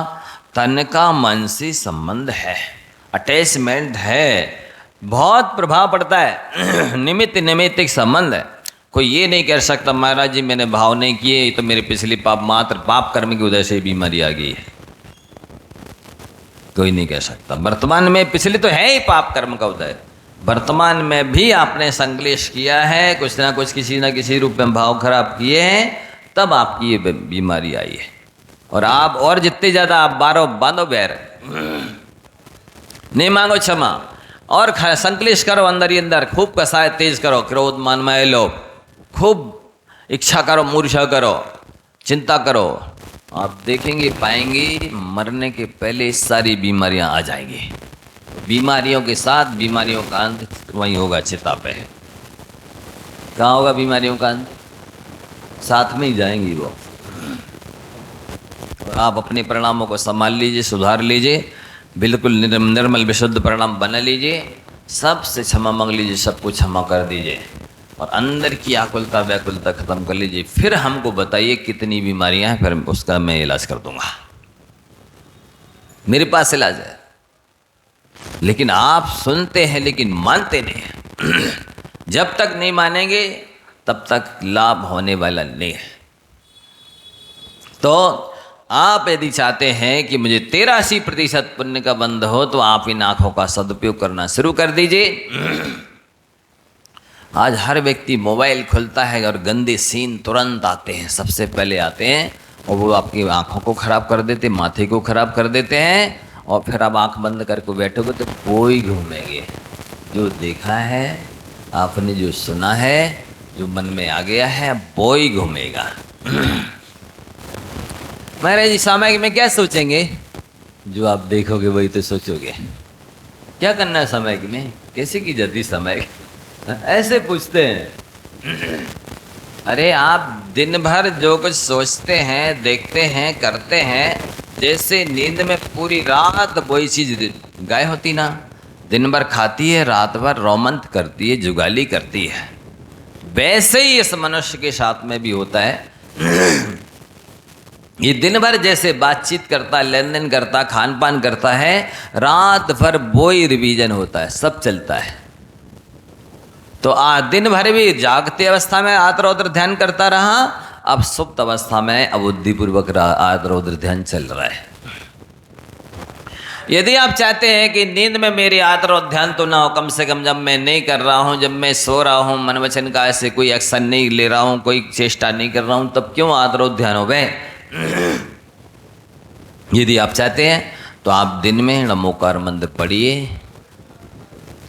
तन का मन से संबंध है, अटैचमेंट है, बहुत प्रभाव पड़ता है। निमित्त नैमित्तिक संबंध है। कोई ये नहीं कह सकता महाराज जी मैंने भाव नहीं किए, तो मेरे पिछले मात्र पाप कर्म की वजह से बीमारी आ गई है। कोई नहीं कह सकता। वर्तमान में पिछले तो है ही पाप कर्म का उदय, वर्तमान में भी आपने संकलेश किया है, कुछ ना कुछ किसी न किसी रूप में भाव खराब किए हैं, तब आपकी ये बीमारी आई है। और आप और जितने ज़्यादा आप बांधो बैर, नहीं मांगो क्षमा और संकलेश करो अंदर ही अंदर, खूब कसाय तेज करो, क्रोध मान माय लोभ, खूब इच्छा करो, मूर्छा करो, चिंता करो, आप देखेंगे पाएंगे मरने के पहले सारी बीमारियां आ जाएंगी। बीमारियों के साथ बीमारियों का अंत वहीं होगा, चिता पे। कहाँ होगा बीमारियों का अंत? साथ में ही जाएंगी वो। आप अपने परिणामों को संभाल लीजिए, सुधार लीजिए, बिल्कुल निर्मल विशुद्ध परिणाम बना लीजिए, सबसे क्षमा मांग लीजिए, सबको क्षमा कर दीजिए और अंदर की आकुलता व्याकुलता खत्म कर लीजिए। फिर हमको बताइए कितनी बीमारियां हैं, फिर उसका मैं इलाज कर दूंगा, मेरे पास इलाज है। लेकिन आप सुनते हैं लेकिन मानते नहीं हैं। जब तक नहीं मानेंगे तब तक लाभ होने वाला नहीं है। तो आप यदि चाहते हैं कि मुझे 83% पुण्य का बंध हो, तो आप इन आंखों का सदुपयोग करना शुरू कर दीजिए। आज हर व्यक्ति मोबाइल खुलता है और गंदे सीन तुरंत आते हैं, सबसे पहले आते हैं और वो आपकी आंखों को खराब कर देते, माथे को खराब कर देते हैं। और फिर आप आंख बंद करके बैठोगे तो वो ही घूमेंगे। जो देखा है आपने, जो सुना है, जो मन में आ गया है, वो ही घूमेगा। महाराज जी सामयिक में क्या सोचेंगे? जो आप देखोगे वही तो सोचोगे। क्या करना है सामयिक में? कैसे की जाती सामयिक? ऐसे पूछते हैं। अरे आप दिन भर जो कुछ सोचते हैं, देखते हैं, करते हैं, जैसे नींद में पूरी रात वही चीज गाय होती ना, दिन भर खाती है, रात भर रोमंत करती है, जुगाली करती है, वैसे ही इस मनुष्य के साथ में भी होता है। ये दिन भर जैसे बातचीत करता है, लेन देन करता, खान पान करता है, रात भर वही रिवीजन होता है, सब चलता है। तो दिन भर भी जागते अवस्था में आत्रोद्र ध्यान करता रहा, अब सुप्त अवस्था में अबुद्धिपूर्वक आत्रोद्र ध्यान चल रहा है। यदि आप चाहते हैं कि नींद में मेरी आत्रोद्र ध्यान तो ना हो, कम से कम जब मैं नहीं कर रहा हूं, जब मैं सो रहा हूं, मन वचन का ऐसे कोई एक्शन नहीं ले रहा हूं, कोई चेष्टा नहीं कर रहा हूं, तब क्यों आत्रोद्र ध्यान हो गए? यदि आप चाहते हैं तो आप दिन में नमोकार मंत्र पढ़िए,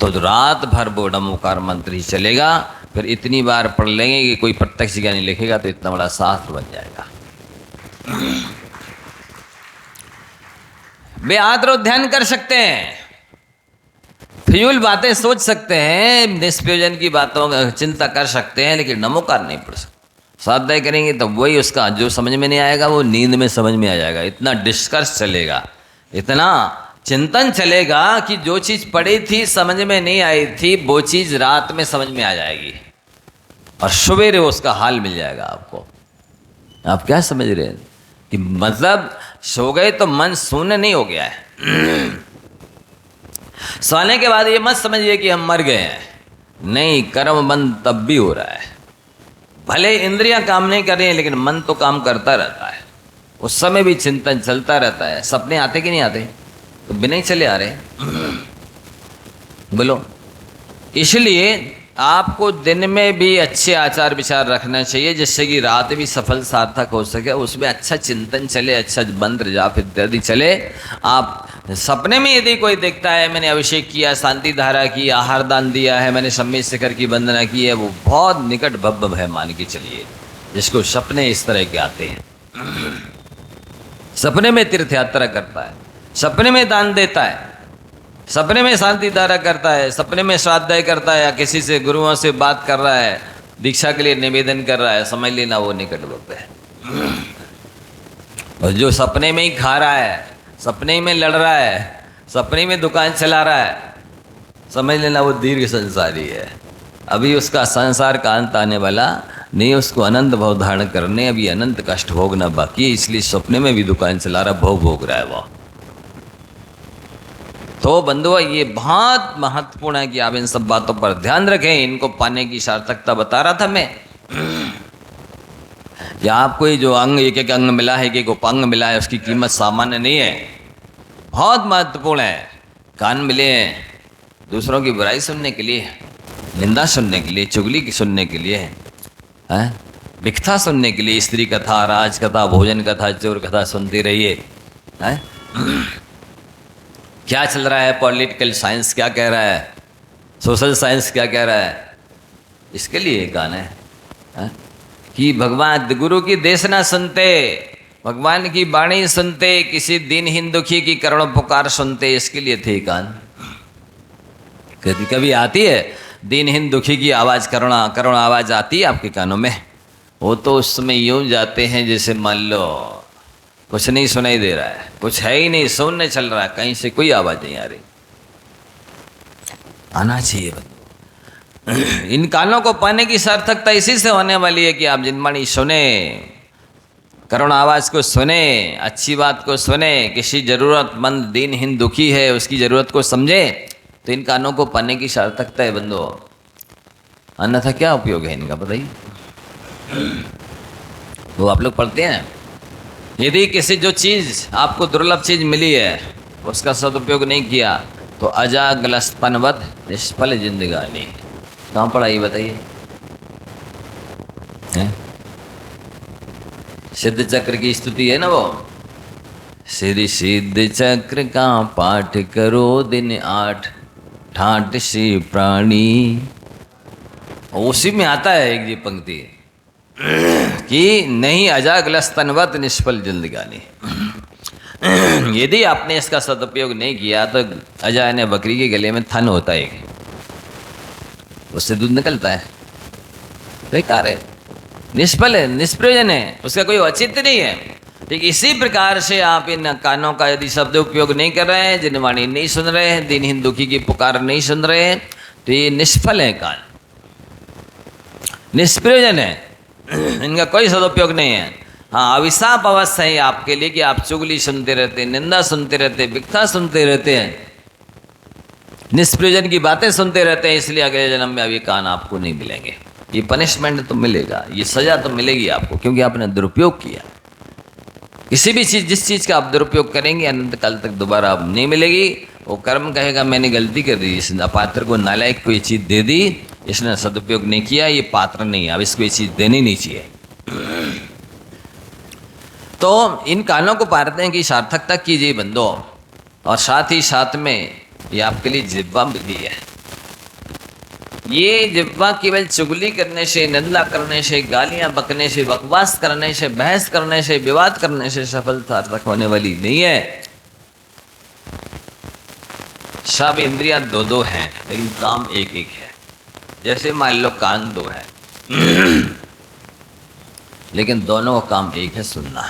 तो रात भर वो नमोकार मंत्र ही चलेगा। फिर इतनी बार पढ़ लेंगे कि कोई प्रत्यक्ष ज्ञानी लिखेगा तो इतना बड़ा शास्त्र बन जाएगा। वे आत्रो ध्यान कर सकते हैं, फिजूल बातें सोच सकते हैं, निष्प्रयोजन की बातों का चिंता कर सकते हैं, लेकिन नमोकार नहीं पढ़ सकते। स्वाध्याय करेंगे तो वही उसका जो समझ में नहीं आएगा वो नींद में समझ में आ जाएगा। इतना डिस्कर्स चलेगा, इतना चिंतन चलेगा कि जो चीज़ पढ़ी थी समझ में नहीं आई थी, वो चीज़ रात में समझ में आ जाएगी और सवेरे उसका हाल मिल जाएगा आपको। आप क्या समझ रहे हैं कि मतलब सो गए तो मन शून्य नहीं हो गया है। सोने के बाद ये मत समझिए कि हम मर गए हैं, नहीं, कर्म बंद तब भी हो रहा है। भले इंद्रियां काम नहीं कर रही हैं लेकिन मन तो काम करता रहता है, उस समय भी चिंतन चलता रहता है। सपने आते कि नहीं आते? तो बिना ही चले आ रहे। बोलो, इसलिए आपको दिन में भी अच्छे आचार विचार रखना चाहिए, जिससे कि रात भी सफल सार्थक हो सके, उसमें अच्छा चिंतन चले, अच्छा मंत्र जाप इत्यादि चले। आप सपने में यदि कोई देखता है मैंने अभिषेक किया, शांति धारा की, आहार दान दिया है, मैंने सम्मेद शिखर की वंदना की है, वो बहुत निकट भव्य है मान के चलिए, जिसको सपने इस तरह के आते हैं। सपने में तीर्थ यात्रा करता है, सपने में दान देता है, सपने में शांति धारा करता है, सपने में स्वाध्याय करता है, या किसी से गुरुओं से बात कर रहा है, दीक्षा के लिए निवेदन कर रहा है, समझ लेना वो निकट भव्य है। और जो सपने में ही खा रहा है, सपने ही में लड़ रहा है, सपने में दुकान चला रहा है, समझ लेना वो दीर्घ संसारी है। अभी उसका संसार का अंत आने वाला नहीं, उसको अनंत भाव धारण करने अभी अनंत कष्ट भोगना बाकी है, इसलिए सपने में भी दुकान चला रहा, भोग भोग रहा है वो। तो बंधुओं, ये बहुत महत्वपूर्ण है कि आप इन सब बातों पर ध्यान रखें। इनको पाने की सार्थकता बता रहा था मैं, कि आपको ये जो अंग, एक एक अंग मिला है, एक एक उपांग मिला है, उसकी कीमत सामान्य नहीं है, बहुत महत्वपूर्ण है। कान मिले हैं, दूसरों की बुराई सुनने के लिए, निंदा सुनने के लिए, चुगली सुनने के लिए, हैं, भिक्षा सुनने के लिए, स्त्री कथा, राज कथा, भोजन कथा, चोर कथा सुनती रहिए। हैं, क्या चल रहा है, पॉलिटिकल साइंस क्या कह रहा है, सोशल साइंस क्या कह रहा है, इसके लिए गाना है कि भगवान गुरु की देश ना सुनते, भगवान की वाणी सुनते, किसी दीनहीन दुखी की करुण पुकार सुनते, इसके लिए थे कान। कभी कभी आती है दीनहीन दुखी की आवाज़, करुण आवाज़ आती है आपके कानों में, वो तो उस समय यूं जाते हैं जैसे मान लो कुछ नहीं सुनाई दे रहा है, कुछ है ही नहीं, शून्य चल रहा है, कहीं से कोई आवाज़ नहीं आ रही। आना चाहिए बंधु। इन कानों को पाने की सार्थकता इसी से होने वाली है कि आप जिनवाणी सुने, करुण आवाज़ को सुने, अच्छी बात को सुने, किसी ज़रूरतमंद दीनहीन दुखी है उसकी ज़रूरत को समझे, तो इन कानों को पाने की सार्थकता है बंधु। अन्यथा क्या उपयोग है इनका, बताइए। वो आप लोग पढ़ते हैं, यदि किसी जो चीज़ आपको दुर्लभ चीज़ मिली है उसका सदुपयोग नहीं किया तो अजागलस्तनवत निष्फल जिंदगानी। कहाँ पढ़ाई बताइए, सिद्ध चक्र की स्तुति है ना वो, श्री सिद्ध चक्र का पाठ करो दिन 8 ठाट से प्राणी। उसी में आता है एक जी पंक्ति कि नहीं अजागलस्तनवत निष्फल जिंदगानी। यदि आपने इसका सदुपयोग नहीं किया तो अजा ने बकरी के गले में थन होता है, उससे दूध निकलता है, बेकार है, निष्फल है, निष्प्रयोजन है, उसका कोई औचित्य नहीं है। ठीक इसी प्रकार से आप इन कानों का यदि शब्द उपयोग नहीं कर रहे हैं, जिनवाणी नहीं सुन रहे हैं, दीनहीन दुखी की पुकार नहीं सुन रहे हैं, तो ये निष्फल है कान, निष्प्रयोजन है, इनका कोई सदुपयोग नहीं है। हाँ, अभिशाप अवश्य है आपके लिए कि आप चुगली सुनते रहते हैं, निंदा सुनते रहते हैं, भिक्षा सुनते रहते हैं, निष्प्रयोजन की बातें सुनते रहते हैं, इसलिए अगले जन्म में अब ये कान आपको नहीं मिलेंगे। ये पनिशमेंट तो मिलेगा, ये सजा तो मिलेगी आपको, क्योंकि आपने दुरुपयोग किया। किसी भी चीज़, जिस चीज़ का आप दुरुपयोग करेंगे अनंत काल तक दोबारा आप नहीं मिलेगी। वो कर्म कहेगा मैंने गलती कर दी, इस अपात्र को, नालायक को ये चीज़ दे दी, इसने सदुपयोग नहीं किया, ये पात्र नहीं है, अब इसको ये चीज़ देनी नहीं चाहिए। तो इन कानों को पारने की सार्थकता कीजिए बंदो, और साथ ही साथ में ये आपके लिए जिह्वा विधि है। ये जिह्वा केवल चुगली करने से, निंदा करने से, गालियां बकने से, बकवास करने से, बहस करने से, विवाद करने से सफल सार्थक होने वाली नहीं है। सब इंद्रियां दो दो हैं लेकिन काम एक एक है। जैसे मान लो कान दो है लेकिन दोनों का काम एक है सुनना,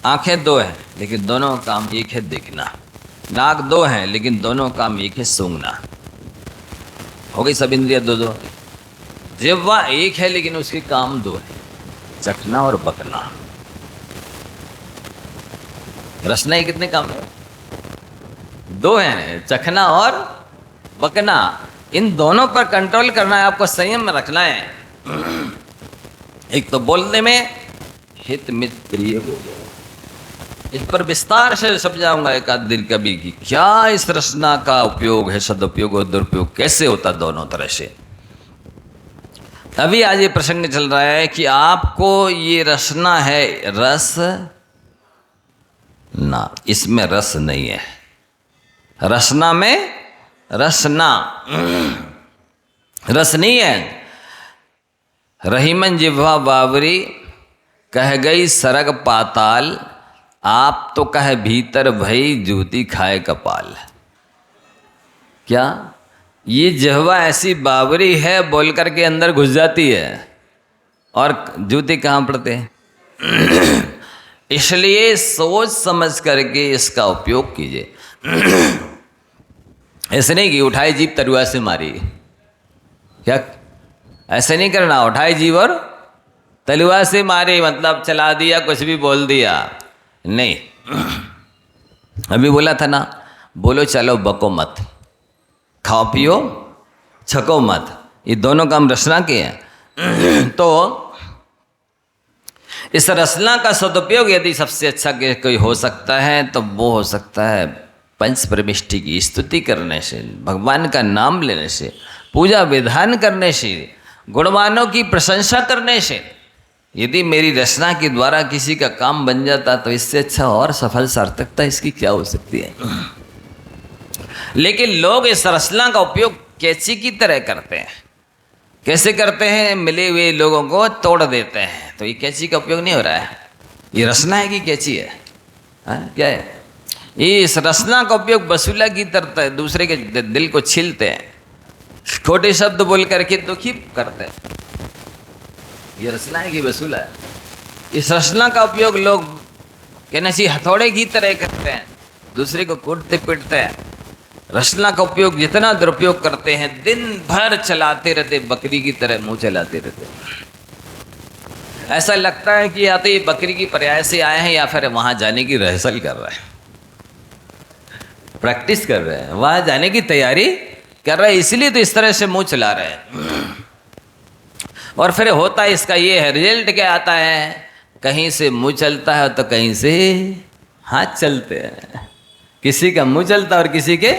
आंखें दो हैं लेकिन दोनों का काम एक है देखना, नाक दो हैं लेकिन दोनों का काम एक है सूंघना। हो गई सब इंद्रियां दो दो। जिह्वा एक है लेकिन उसके काम दो है, चखना और बकना। रसना ही कितने काम है? दो हैं, चखना और बकना। इन दोनों पर कंट्रोल करना है आपको, संयम में रखना है। एक तो बोलने में हित मित प्रिय हो गया, इस पर विस्तार से समझाऊंगा एक आध दिन कभी की क्या इस रसना का उपयोग है, सदुपयोग और दुरुपयोग कैसे होता दोनों तरह से। अभी आज ये प्रसंग चल रहा है कि आपको ये रसना है, रस ना, इसमें रस नहीं है। रसना में रसना रस नहीं है। रहीमन जिह्वा बावरी कह गई सरग पाताल, आप तो कहे भीतर भई जूती खाए कपाल। क्या ये जिह्वा ऐसी बावरी है, बोल करके अंदर घुस जाती है और जूती कहाँ पड़ते हैं। इसलिए सोच समझ करके इसका उपयोग कीजिए। ऐसे नहीं कि उठाए जीभ तरुआ से मारी, क्या ऐसे नहीं करना। उठाए जीभ और तलुआ से मारे मतलब चला दिया, कुछ भी बोल दिया नहीं। अभी बोला था ना, बोलो चलो बको मत, खाओ पियो छको मत, ये दोनों काम रचना के हैं। तो इस रचना का सदुपयोग यदि सबसे अच्छा कोई हो सकता है तो वो हो सकता है पंच परमेष्टि की स्तुति करने से, भगवान का नाम लेने से, पूजा विधान करने से, गुणवानों की प्रशंसा करने से यदि मेरी रचना के द्वारा किसी का काम बन जाता तो इससे अच्छा और सफल सार्थकता इसकी क्या हो सकती है। लेकिन लोग इस रचना का उपयोग कैंची की तरह करते हैं। कैसे करते हैं? मिले हुए लोगों को तोड़ देते हैं। तो ये कैंची का उपयोग नहीं हो रहा है, ये रचना है कि कैंची है? क्या है? ये इस रचना का उपयोग वसूला की तरह दूसरे के दिल को छीलते हैं, छोटे शब्द बोल करके दुखी करते हैं। ये रचना है कि वसूला है? इस रचना का उपयोग लोग कहना चाहिए हथौड़े की तरह करते हैं, दूसरे को कूटते पीटते हैं। रचना का उपयोग जितना दुरुपयोग करते हैं, दिन भर चलाते रहते, बकरी की तरह मुंह चलाते रहते। ऐसा लगता है कि या तो ये बकरी की पर्याय से आए हैं या फिर वहां जाने की रिहर्सल कर रहे हैं, प्रैक्टिस कर रहे हैं, वहां जाने की तैयारी कर रहे हैं, इसलिए तो इस तरह से मुंह चला रहे हैं। और फिर होता इसका ये है, रिजल्ट क्या आता है? कहीं से मुंह चलता है तो कहीं से हाथ चलते हैं। किसी का मुंह चलता है और किसी के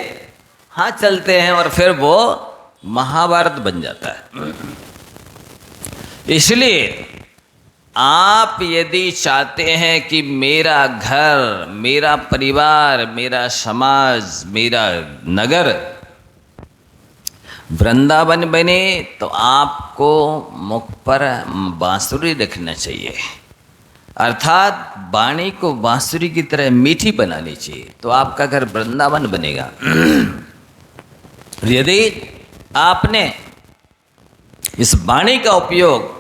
हाथ चलते हैं, और फिर वो महाभारत बन जाता है। इसलिए आप यदि चाहते हैं कि मेरा घर, मेरा परिवार, मेरा समाज, मेरा नगर वृंदावन बने, तो आपको मुख पर बांसुरी रखना चाहिए, अर्थात वाणी को बांसुरी की तरह मीठी बनानी चाहिए, तो आपका घर वृंदावन बनेगा। यदि आपने इस वाणी का उपयोग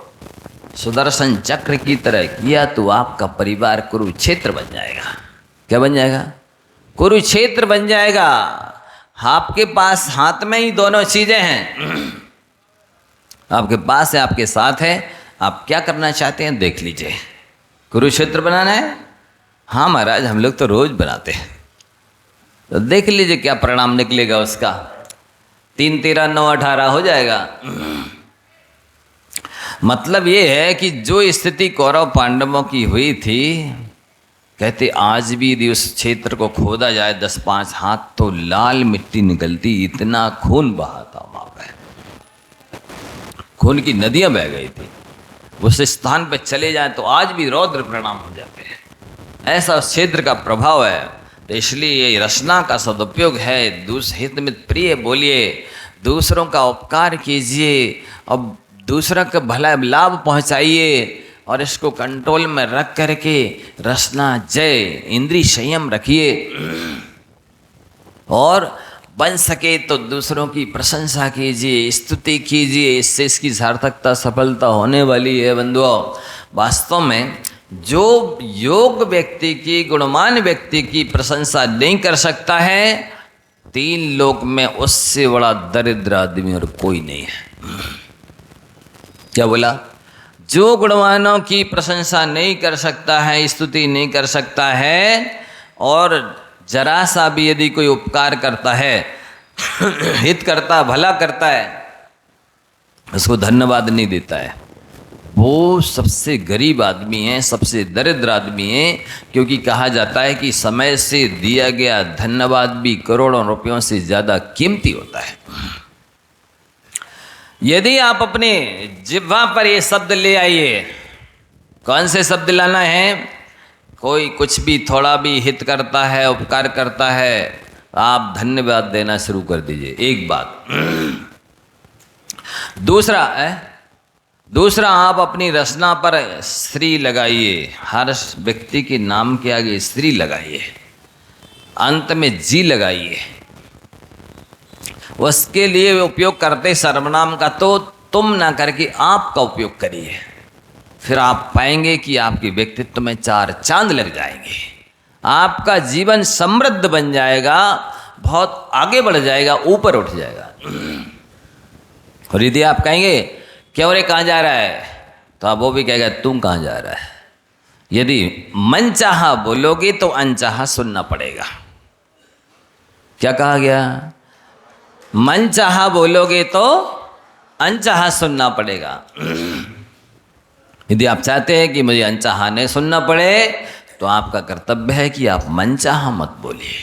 सुदर्शन चक्र की तरह किया तो आपका परिवार कुरुक्षेत्र बन जाएगा। क्या बन जाएगा? कुरुक्षेत्र बन जाएगा। आपके पास हाथ में ही दोनों चीजें हैं, आपके पास है, आपके साथ है। आप क्या करना चाहते हैं देख लीजिए। कुरुक्षेत्र बनाना है? हाँ महाराज, हम लोग तो रोज बनाते हैं। तो देख लीजिए क्या परिणाम निकलेगा उसका। 3 13 9 18 हो जाएगा। मतलब ये है कि जो स्थिति कौरव पांडवों की हुई थी, कहते आज भी यदि उस क्षेत्र को खोदा जाए 10-5 हाथ तो लाल मिट्टी निकलती, इतना खून बहा था वहां पे, खून की नदियां बह गई थी। उस स्थान पे चले जाए तो आज भी रौद्र परिणाम हो जाते हैं। ऐसा उस क्षेत्र का प्रभाव है। तो इसलिए ये रचना का सदुपयोग है। हित में प्रिय बोलिए, दूसरों का उपकार कीजिए और दूसरा का भला लाभ पहुंचाइए, और इसको कंट्रोल में रख करके रचना जय इंद्रिय संयम रखिए, और बन सके तो दूसरों की प्रशंसा कीजिए, स्तुति कीजिए। इससे इसकी सार्थकता सफलता होने वाली है। बंधुओं, वास्तव में जो योग व्यक्ति की, गुणवान व्यक्ति की प्रशंसा नहीं कर सकता है, 3 लोक में उससे बड़ा दरिद्र आदमी और कोई नहीं है। क्या बोला? जो गुणवानों की प्रशंसा नहीं कर सकता है, स्तुति नहीं कर सकता है, और जरा सा भी यदि कोई उपकार करता है, हित करता, भला करता है, उसको धन्यवाद नहीं देता है, वो सबसे गरीब आदमी है, सबसे दरिद्र आदमी है। क्योंकि कहा जाता है कि समय से दिया गया धन्यवाद भी करोड़ों रुपयों से ज़्यादा कीमती होता है। यदि आप अपने जिह्वा पर ये शब्द ले आइए, कौन से शब्द लाना है? कोई कुछ भी थोड़ा भी हित करता है, उपकार करता है, आप धन्यवाद देना शुरू कर दीजिए। एक बात। दूसरा आप अपनी रचना पर श्री लगाइए। हर व्यक्ति के नाम के आगे श्री लगाइए, अंत में जी लगाइए। उसके लिए उपयोग करते सर्वनाम का तो तुम ना करके आप का उपयोग करिए। फिर आप पाएंगे कि आपके व्यक्तित्व में 4 चांद लग जाएंगे, आपका जीवन समृद्ध बन जाएगा, बहुत आगे बढ़ जाएगा, ऊपर उठ जाएगा। और यदि आप कहेंगे क्यों रे कहाँ जा रहा है, तो आप वो भी कहेगा तुम कहाँ जा रहा है। यदि मन चाहा बोलोगे तो अनचाहा सुनना पड़ेगा। क्या कहा गया? मन चाहा बोलोगे तो अनचाहा सुनना पड़ेगा। यदि आप चाहते हैं कि मुझे अनचाहा नहीं सुनना पड़े, तो आपका कर्तव्य है कि आप मनचाहा मत बोलिए।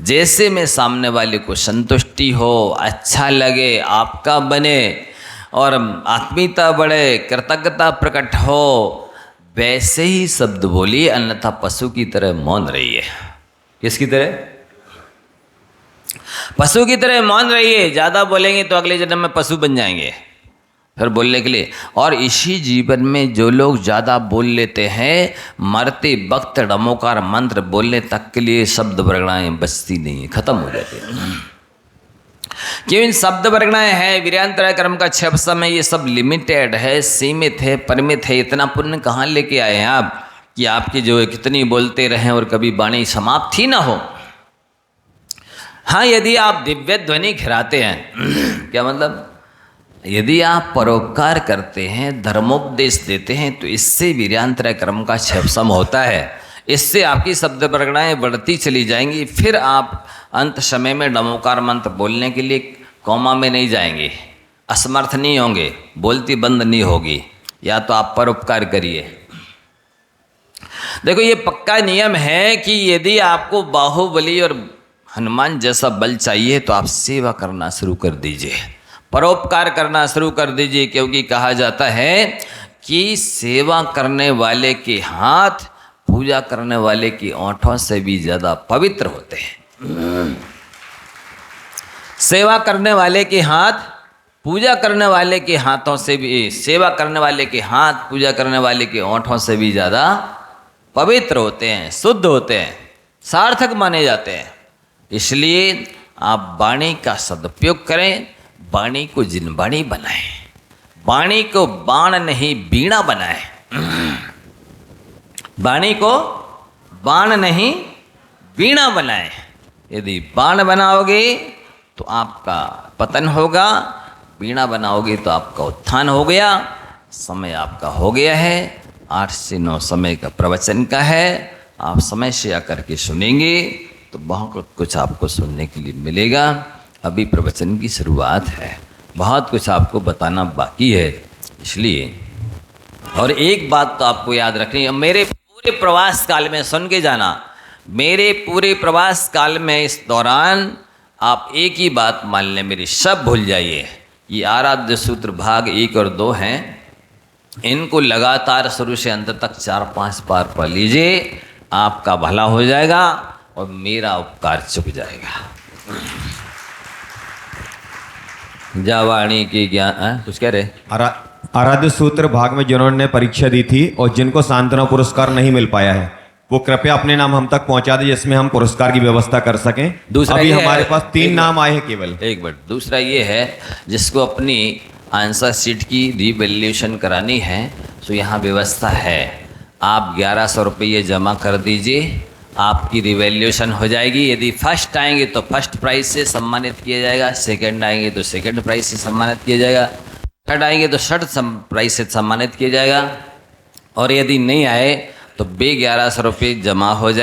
जैसे में सामने वाले को संतुष्टि हो, अच्छा लगे, आपका बने और आत्मीयता बढ़े, कृतज्ञता प्रकट हो, वैसे ही शब्द बोलिए, अन्यथा पशु की तरह मौन रहिए। किसकी तरह? पशु की तरह मौन रहिए। ज़्यादा बोलेंगे तो अगले जन्म में पशु बन जाएंगे फिर बोलने के लिए। और इसी जीवन में जो लोग ज़्यादा बोल लेते हैं, मरते वक्त डमोकार मंत्र बोलने तक के लिए शब्द वर्गणाएं बचती नहीं है, खत्म हो जाती है। क्यों? इन शब्द वर्गणाएं हैं वीर्यांतराय कर्म का 6 समय, ये सब लिमिटेड है, सीमित है, परिमित है। इतना पुण्य कहाँ लेके आए हैं आप कि आपकी जो है कितनी बोलते रहें और कभी वाणी समाप्त ही ना हो। हाँ, यदि आप दिव्य ध्वनि खिराते हैं, क्या मतलब? यदि आप परोपकार करते हैं, धर्मोपदेश देते हैं, तो इससे वीर्यांतराय कर्म का 6 सम होता है। इससे आपकी शब्द वर्गणाएं बढ़ती चली जाएंगी। फिर आप अंत समय में डमोकार मंत्र बोलने के लिए कौमा में नहीं जाएंगे, असमर्थ नहीं होंगे, बोलती बंद नहीं होगी। या तो आप परोपकार करिए। देखो, ये पक्का नियम है कि यदि आपको बाहुबली और हनुमान जैसा बल चाहिए तो आप सेवा करना शुरू कर दीजिए, परोपकार करना शुरू कर दीजिए। क्योंकि कहा जाता है कि सेवा करने वाले के हाथ पूजा करने वाले की ओंठों से भी ज़्यादा पवित्र होते हैं। सेवा करने वाले के हाथ पूजा करने वाले के हाथों से भी, सेवा करने वाले के हाथ पूजा करने वाले के ओंठों से भी ज़्यादा पवित्र होते हैं, शुद्ध होते हैं, सार्थक माने जाते हैं। इसलिए आप वाणी का सदुपयोग करें, वाणी को जिनवाणी बनाएं, वाणी को बाण नहीं बीणा बनाएं। वाणी को बाण नहीं बीणा बनाएं। यदि बाण बनाओगे तो आपका पतन होगा, बीणा बनाओगे तो आपका उत्थान हो गया। समय आपका हो गया है, 8 से 9 समय का प्रवचन का है। आप समय से आकर के सुनेंगे तो बहुत कुछ आपको सुनने के लिए मिलेगा। अभी प्रवचन की शुरुआत है, बहुत कुछ आपको बताना बाकी है। इसलिए और एक बात तो आपको याद रखनी है, मेरे पूरे प्रवास काल में सुन के जाना, मेरे पूरे प्रवास काल में इस दौरान आप एक ही बात मान लें, मेरी सब भूल जाइए। ये आराध्य सूत्र भाग 1 और 2 हैं, इनको लगातार शुरू से अंत तक 4-5 बार पढ़ लीजिए, आपका भला हो जाएगा और मेरा उपकार चुक जाएगा। जावाणी की ज्ञान कुछ कह रहे? आराध्य सूत्र भाग में जिन्होंने परीक्षा दी थी और जिनको सांत्वना पुरस्कार नहीं मिल पाया है, वो कृपया अपने नाम हम तक पहुंचा दें, जिसमें हम पुरस्कार की व्यवस्था कर सकें। दूसरा अभी हमारे पास 3 नाम आए हैं केवल। एक मिनट, दूसरा ये है जिसको अपनी आंसर शीट की रिवैल्यूएशन करानी है, तो यहाँ व्यवस्था है। आप 1100 रुपये जमा कर दीजिए, आपकी रिवैल्यूएशन हो जाएगी। यदि फर्स्ट आएंगे तो फर्स्ट प्राइज से सम्मानित किया जाएगा, सेकंड आएंगे तो सेकंड प्राइज से सम्मानित किया जाएगा, थर्ड आएंगे तो थर्ड प्राइज से सम्मानित किया जाएगा। और यदि नहीं आए तो 1100 रुपये जमा हो जाए।